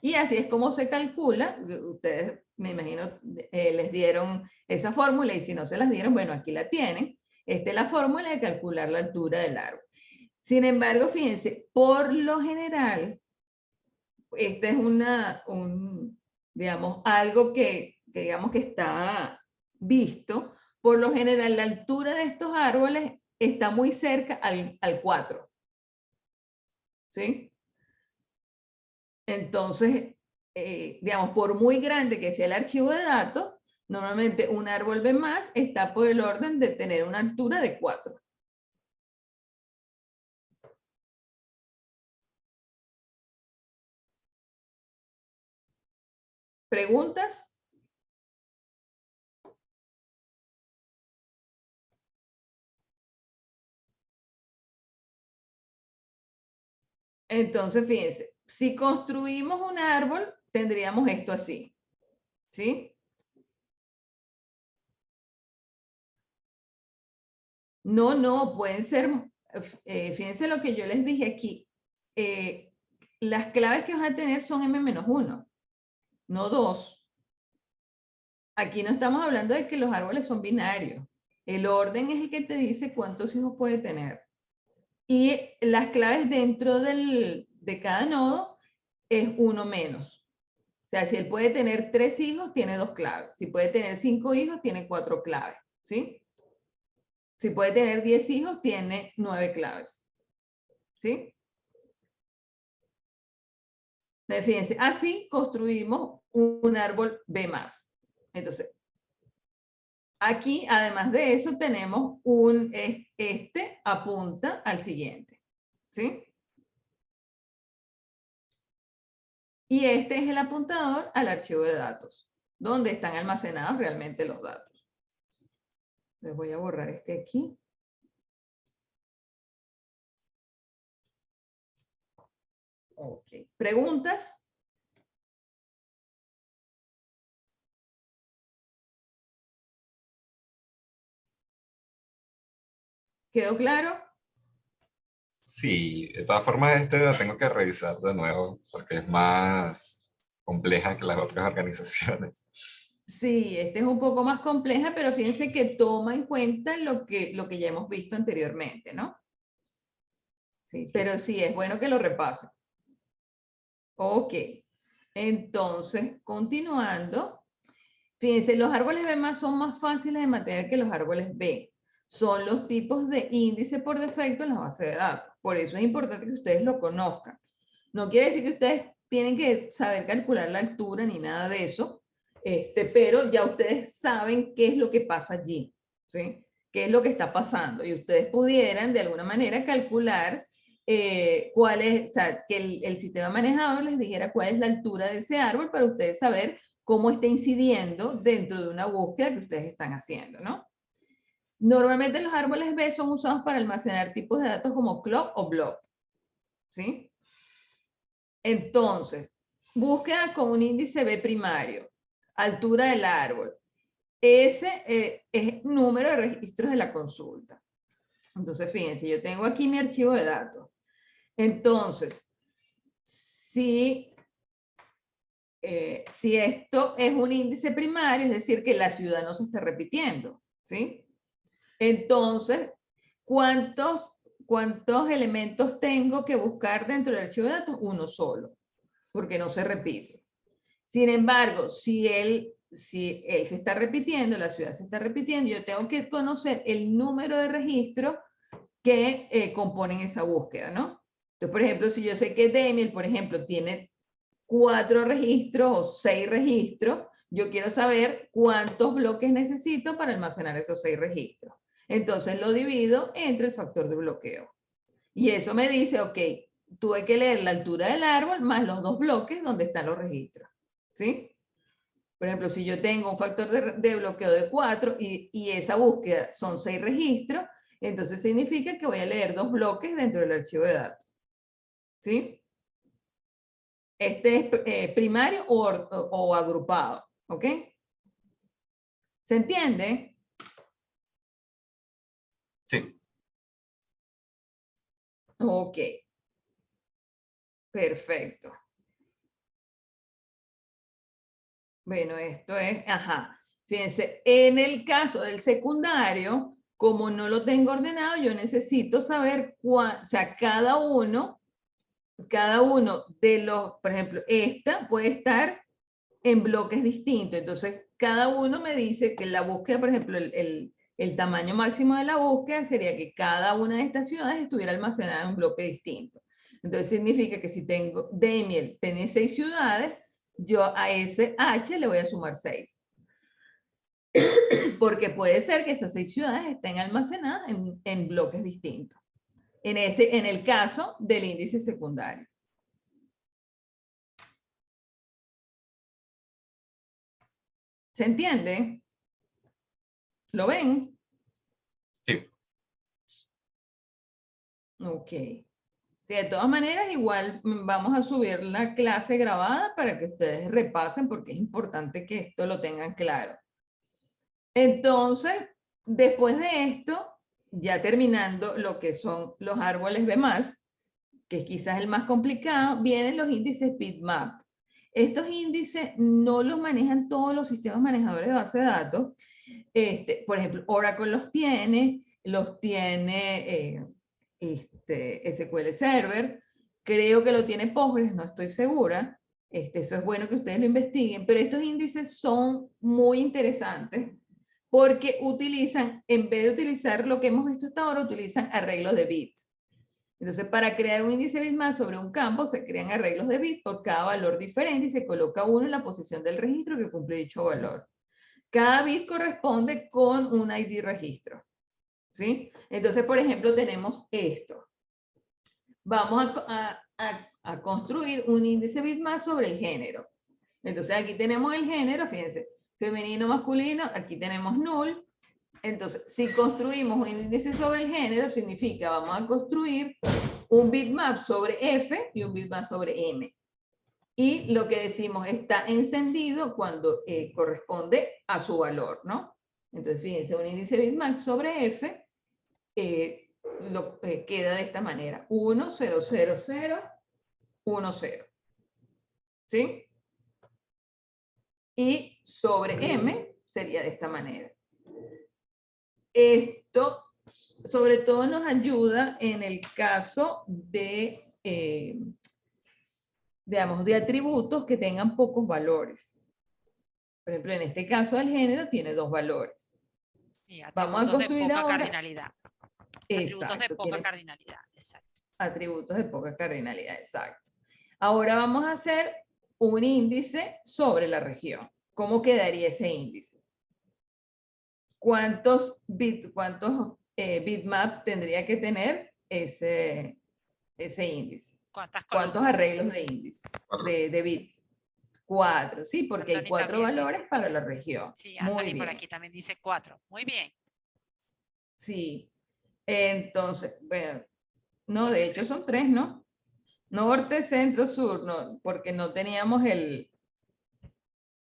Y así es como se calcula. Ustedes, me imagino, les dieron esa fórmula y si no se las dieron, bueno, aquí la tienen. Esta es la fórmula de calcular la altura del árbol. Sin embargo, fíjense, por lo general, esta es digamos, algo digamos que está visto. Por lo general, la altura de estos árboles está muy cerca al 4. ¿Sí? Entonces, digamos, por muy grande que sea el archivo de datos, normalmente un árbol B más está por el orden de tener una altura de 4. ¿Preguntas? Entonces, fíjense, si construimos un árbol, tendríamos esto así, ¿sí? No, pueden ser, fíjense lo que yo les dije aquí, las claves que vas a tener son M-1, no 2. Aquí no estamos hablando de que los árboles son binarios. El orden es el que te dice cuántos hijos puede tener. Y las claves dentro de cada nodo es 1 menos. O sea, si él puede tener 3 hijos, tiene 2 claves. Si puede tener 5 hijos, tiene 4 claves. ¿Sí? Si puede tener 10 hijos, tiene 9 claves. ¿Sí? Fíjense, así construimos un árbol B+. Entonces, aquí, además de eso, tenemos este apunta al siguiente. ¿Sí? Y este es el apuntador al archivo de datos, donde están almacenados realmente los datos. Les voy a borrar este aquí. Ok. ¿Preguntas? ¿Quedó claro? Sí, de todas formas, la tengo que revisar de nuevo porque es más compleja que las otras organizaciones. Sí, este es un poco más compleja, pero fíjense que toma en cuenta lo que ya hemos visto anteriormente, ¿no? Sí, pero sí, es bueno que lo repasen. Ok, entonces, continuando, fíjense, los árboles B+ son más fáciles de mantener que los árboles B. Son los tipos de índice por defecto en la base de datos. Por eso es importante que ustedes lo conozcan. No quiere decir que ustedes tienen que saber calcular la altura ni nada de eso, pero ya ustedes saben qué es lo que pasa allí, ¿sí? Qué es lo que está pasando. Y ustedes pudieran de alguna manera calcular cuál es, o sea, que el sistema manejador les dijera cuál es la altura de ese árbol para ustedes saber cómo está incidiendo dentro de una búsqueda que ustedes están haciendo, ¿no? Normalmente los árboles B son usados para almacenar tipos de datos como club o blob, ¿sí? Entonces, búsqueda con un índice B primario, altura del árbol. Ese es número de registros de la consulta. Entonces, fíjense, yo tengo aquí mi archivo de datos. Entonces, si esto es un índice primario, es decir, que la ciudad no se está repitiendo, ¿sí? Entonces, ¿cuántos elementos tengo que buscar dentro del archivo de datos? Uno solo, porque no se repite. Sin embargo, si él se está repitiendo, la ciudad se está repitiendo, yo tengo que conocer el número de registros que componen esa búsqueda, ¿no? Entonces, por ejemplo, si yo sé que Demiel, por ejemplo, tiene 4 registros o 6 registros, yo quiero saber cuántos bloques necesito para almacenar esos 6 registros. Entonces lo divido entre el factor de bloqueo. Y eso me dice, ok, tuve que leer la altura del árbol más los 2 bloques donde están los registros. ¿Sí? Por ejemplo, si yo tengo un factor de bloqueo de 4 y esa búsqueda son 6 registros, entonces significa que voy a leer 2 bloques dentro del archivo de datos. ¿Sí? Este es primario o agrupado. ¿Ok? ¿Se entiende? Sí. Ok. Perfecto. Bueno, esto es, ajá. Fíjense, en el caso del secundario, como no lo tengo ordenado, yo necesito saber o sea, cada uno de los, por ejemplo, esta puede estar en bloques distintos. Entonces, cada uno me dice que la búsqueda, por ejemplo, el tamaño máximo de la búsqueda sería que cada una de estas ciudades estuviera almacenada en un bloque distinto. Entonces, significa que si tengo, Demiel tiene 6 ciudades, yo a ese H le voy a sumar 6. Porque puede ser que esas 6 ciudades estén almacenadas en bloques distintos. En el caso del índice secundario. ¿Se entiende? ¿Lo ven? Sí. Ok. Sí, de todas maneras, igual vamos a subir la clase grabada para que ustedes repasen porque es importante que esto lo tengan claro. Entonces, después de esto, ya terminando lo que son los árboles B+, que es quizás el más complicado, vienen los índices bitmap. Estos índices no los manejan todos los sistemas manejadores de base de datos. Por ejemplo, Oracle los tiene SQL Server, creo que lo tiene Postgres, no estoy segura. Eso es bueno que ustedes lo investiguen, pero estos índices son muy interesantes porque utilizan, en vez de utilizar lo que hemos visto hasta ahora, utilizan arreglos de bits. Entonces, para crear un índice bitmap sobre un campo, se crean arreglos de bits por cada valor diferente y se coloca uno en la posición del registro que cumple dicho valor. Cada bit corresponde con un ID registro. ¿Sí? Entonces, por ejemplo, tenemos esto. Vamos a construir un índice bitmap sobre el género. Entonces, aquí tenemos el género, fíjense, femenino, masculino, aquí tenemos null. Entonces, si construimos un índice sobre el género, significa vamos a construir un bitmap sobre F y un bitmap sobre M. Y lo que decimos está encendido cuando corresponde a su valor, ¿no? Entonces, fíjense, un índice bitmap sobre F queda de esta manera. 1, 0, 0, 0, 1, 0. ¿Sí? Y sobre M sería de esta manera. Esto sobre todo nos ayuda en el caso de, digamos, de atributos que tengan pocos valores. Por ejemplo, en este caso el género tiene 2 valores. Sí, Vamos a atributos de construir poca ahora. cardinalidad. Atributos de Exacto, poca tiene cardinalidad, exacto. atributos de poca cardinalidad, exacto. Ahora vamos a hacer un índice sobre la región. ¿Cómo quedaría ese índice? ¿Cuántos bitmap tendría que tener ese índice? ¿Cuántas ¿Cuántos columnas? arreglos de índice? 4. De bits. 4, sí, porque hay Anthony 4 también valores dice. para la región. Sí, Muy Anthony por bien. aquí también dice 4. Muy bien. Sí. Entonces, bueno, no, Porque de hecho son 3, ¿no? Norte, centro, sur, no, porque no teníamos el...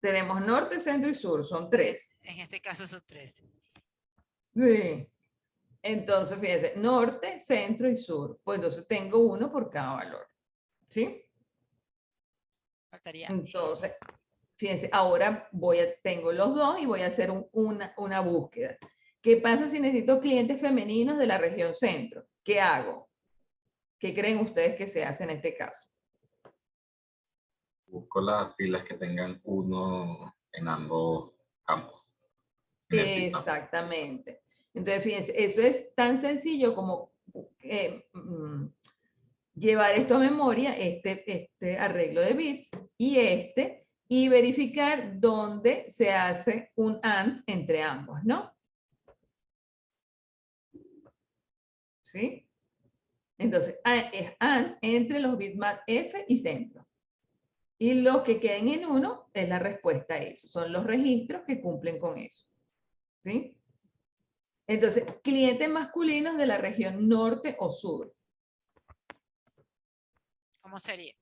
Tenemos norte, centro y sur, son 3. en este caso son 3. Sí. Entonces, fíjense, norte, centro y sur. Pues entonces tengo 1 por cada valor. ¿Sí? Faltaría Entonces, fíjense, ahora tengo los 2 y voy a hacer una búsqueda. ¿Qué pasa si necesito clientes femeninos de la región centro? ¿Qué hago? ¿Qué creen ustedes que se hace en este caso? Busco las filas que tengan 1 en ambos campos. En el bitmap. Exactamente. Entonces, fíjense, eso es tan sencillo como llevar esto a memoria, este arreglo de bits y verificar dónde se hace un AND entre ambos, ¿no? ¿Sí? Entonces, es AND entre los bitmap F y centro. Y los que queden en 1 es la respuesta a eso. Son los registros que cumplen con eso. ¿Sí? Entonces, clientes masculinos de la región norte o sur. ¿Cómo sería?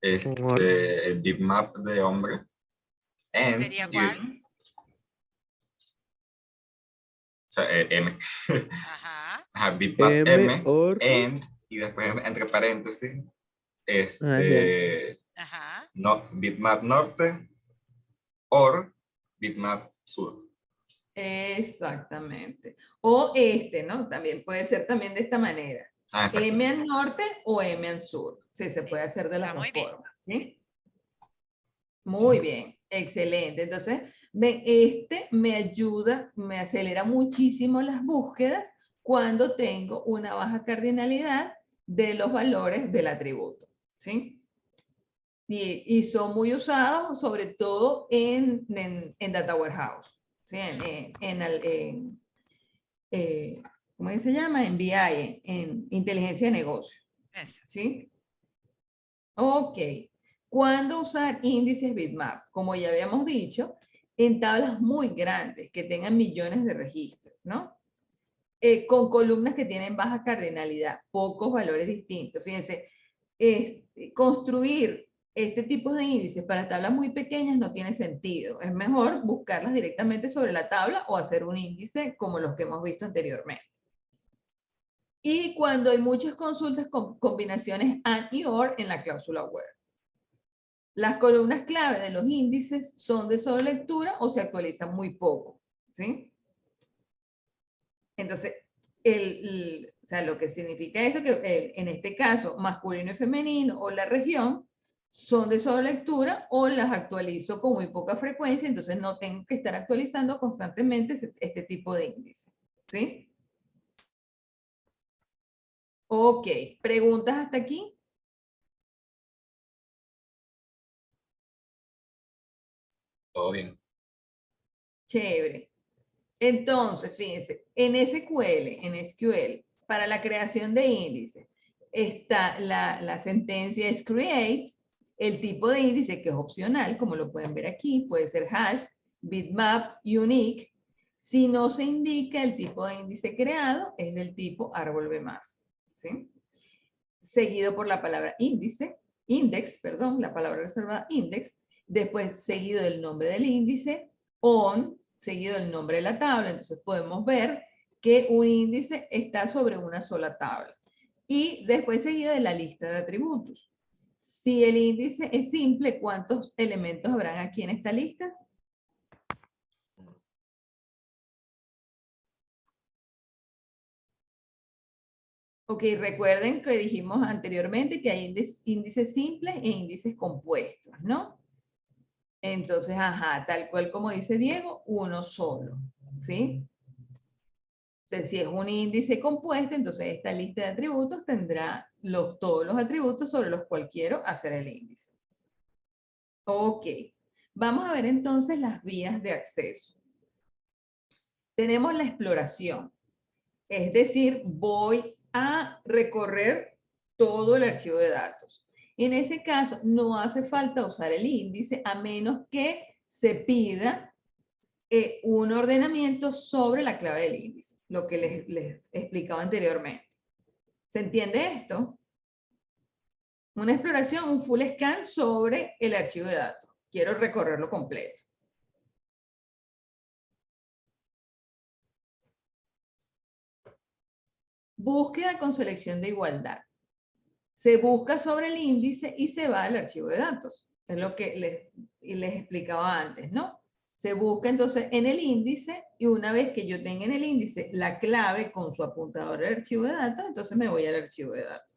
El bitmap de hombre. And ¿Sería cuál? O sea, M. Ajá. Ajá, bitmap M, M, or. and, y después entre paréntesis, ya. Ajá. no, bitmap norte, or bitmap sur. Exactamente. O ¿no? También puede ser también de esta manera. Ah, exacto. M al norte o M al sur. Sí, se Sí, puede hacer de las está dos muy bien. formas. ¿Sí? Muy bien, excelente. Entonces, ven, me ayuda, me acelera muchísimo las búsquedas cuando tengo una baja cardinalidad de los valores del atributo. ¿Sí? Y son muy usados sobre todo en Data Warehouse. ¿Sí? ¿Cómo se llama? En BI, en inteligencia de negocio. Exacto. ¿Sí? Ok. ¿Cuándo usar índices bitmap? Como ya habíamos dicho, en tablas muy grandes que tengan millones de registros, ¿no? Con columnas que tienen baja cardinalidad, pocos valores distintos. Fíjense, construir este tipo de índices para tablas muy pequeñas no tiene sentido. Es mejor buscarlas directamente sobre la tabla o hacer un índice como los que hemos visto anteriormente. Y cuando hay muchas consultas con combinaciones AND y OR en la cláusula web. Las columnas clave de los índices son de solo lectura o se actualizan muy poco. ¿Sí? Entonces, o sea, lo que significa esto que en este caso, masculino y femenino o la región son de solo lectura o las actualizo con muy poca frecuencia, entonces no tengo que estar actualizando constantemente este tipo de índice. ¿Sí? Ok, ¿preguntas hasta aquí? Todo bien. Chévere. Entonces, fíjense, en SQL, para la creación de índices, está la sentencia es create, el tipo de índice que es opcional, como lo pueden ver aquí, puede ser hash, bitmap, unique. Si no se indica el tipo de índice creado, es del tipo árbol B+. ¿Sí? Seguido por la palabra index, la palabra reservada index, después seguido del nombre del índice, on, seguido del nombre de la tabla. Entonces podemos ver que un índice está sobre una sola tabla. Y después seguida de la lista de atributos. Si el índice es simple, ¿cuántos elementos habrán aquí en esta lista? Ok, recuerden que dijimos anteriormente que hay índices simples e índices compuestos, ¿no? Entonces, ajá, tal cual como dice Diego, uno solo, ¿sí? Entonces, si es un índice compuesto, entonces esta lista de atributos tendrá todos los atributos sobre los cuales quiero hacer el índice. Ok, vamos a ver entonces las vías de acceso. Tenemos la exploración, es decir, voy a recorrer todo el archivo de datos. En ese caso, no hace falta usar el índice a menos que se pida un ordenamiento sobre la clave del índice, lo que les explicaba anteriormente. ¿Se entiende esto? Una exploración, un full scan sobre el archivo de datos. Quiero recorrerlo completo. Búsqueda con selección de igualdad. Se busca sobre el índice y se va al archivo de datos. Es lo que les explicaba antes, ¿no? Se busca entonces en el índice y una vez que yo tenga en el índice la clave con su apuntador al archivo de datos, entonces me voy al archivo de datos.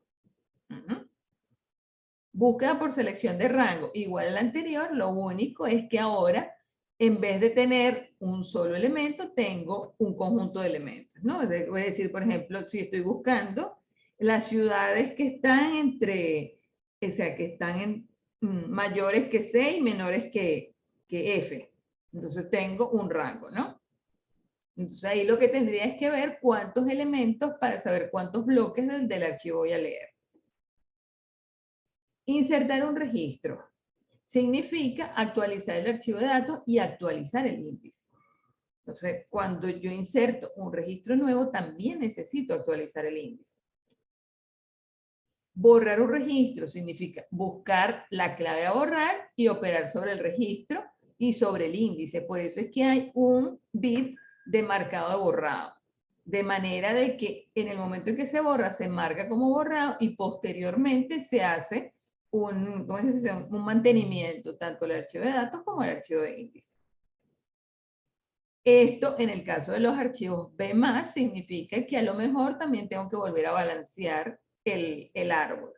Búsqueda por selección de rango. Igual al anterior, lo único es que ahora, en vez de tener un solo elemento, tengo un conjunto de elementos, ¿no? Voy a decir, por ejemplo, si estoy buscando las ciudades que están o sea, que están en mayores que C y menores que F. Entonces tengo un rango, ¿no? Entonces ahí lo que tendría es que ver cuántos elementos para saber cuántos bloques del archivo voy a leer. Insertar un registro significa actualizar el archivo de datos y actualizar el índice. Entonces, cuando yo inserto un registro nuevo, también necesito actualizar el índice. Borrar un registro significa buscar la clave a borrar y operar sobre el registro y sobre el índice. Por eso es que hay un bit de marcado de borrado. De manera de que en el momento en que se borra, se marca como borrado y posteriormente se hace un mantenimiento, tanto el archivo de datos como el archivo de índice. Esto, en el caso de los archivos B+, significa que a lo mejor también tengo que volver a balancear el árbol.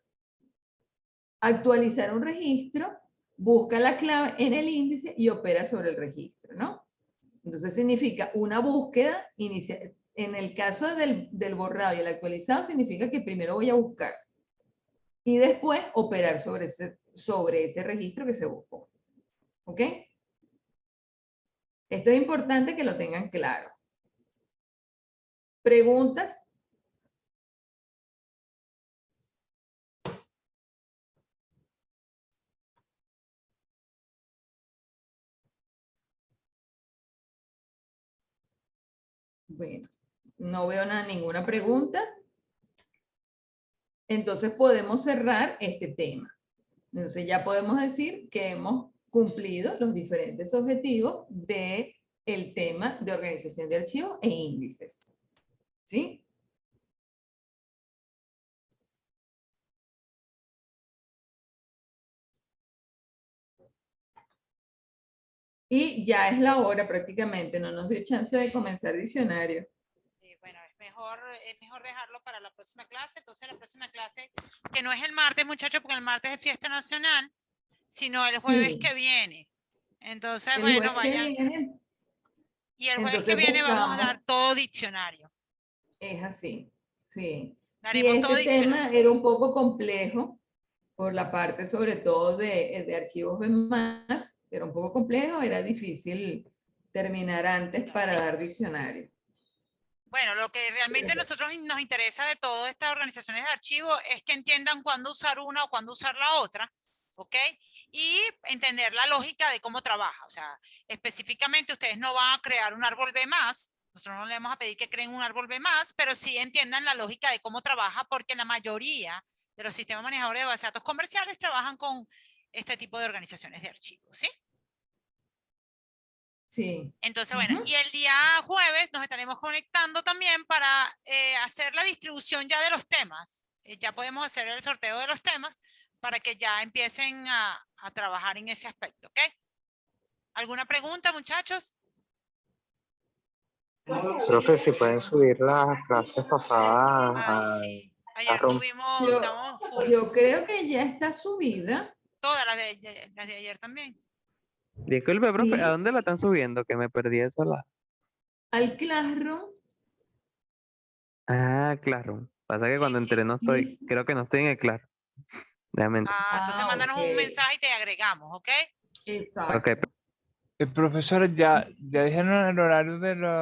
Actualizar un registro, busca la clave en el índice y opera sobre el registro, ¿no? Entonces significa una búsqueda inicial. En el caso del borrado y el actualizado, significa que primero voy a buscar y después operar sobre ese registro que se buscó. ¿Ok? Esto es importante que lo tengan claro. ¿Preguntas? Bueno, no veo ninguna pregunta. Entonces podemos cerrar este tema. Entonces ya podemos decir que hemos cumplido los diferentes objetivos del tema de organización de archivos e índices. ¿Sí? Y ya es la hora prácticamente, no nos dio chance de comenzar diccionario. Bueno, es mejor dejarlo para la próxima clase. Entonces la próxima clase, que no es el martes, muchachos, porque el martes es fiesta nacional, sino el jueves que viene. Entonces, bueno, vayan. Y el jueves que viene vamos a dar todo diccionario. Es así, sí. Daremos todo diccionario. Tema era un poco complejo, por la parte sobre todo de archivos B+, era un poco complejo, era difícil terminar antes para dar diccionario. Bueno, lo que realmente a nosotros nos interesa de todas estas organizaciones de archivos es que entiendan cuándo usar una o cuándo usar la otra, ¿ok? Y entender la lógica de cómo trabaja. O sea, específicamente ustedes no van a crear un árbol B+, nosotros no les vamos a pedir que creen un árbol B+, pero sí entiendan la lógica de cómo trabaja, porque la mayoría de los sistemas manejadores de base de datos comerciales trabajan con este tipo de organizaciones de archivos, ¿sí? Sí. Entonces, bueno, Ujú. y el día jueves nos estaremos conectando también para hacer la distribución ya de los temas. Ya podemos hacer el sorteo de los temas para que ya empiecen a trabajar en ese aspecto, ¿ok? ¿Alguna pregunta, muchachos? Profe, si pueden subir las clases pasadas Ay, a sí. Ayer tuvimos, Yo, estábamos full. yo creo que ya está subida. Todas las de ayer también. Disculpe, profe, ¿a Sí, dónde la están subiendo? Que me perdí eso. al Classroom. Ah, claro. Pasa que Sí, cuando sí. entré no estoy, Sí. creo que no estoy en el claro. Déjame entrar. Entonces Ah, mándanos un ok. mensaje y te agregamos, ¿ok? Exacto. Ok, Profesor, ya dijeron el horario de la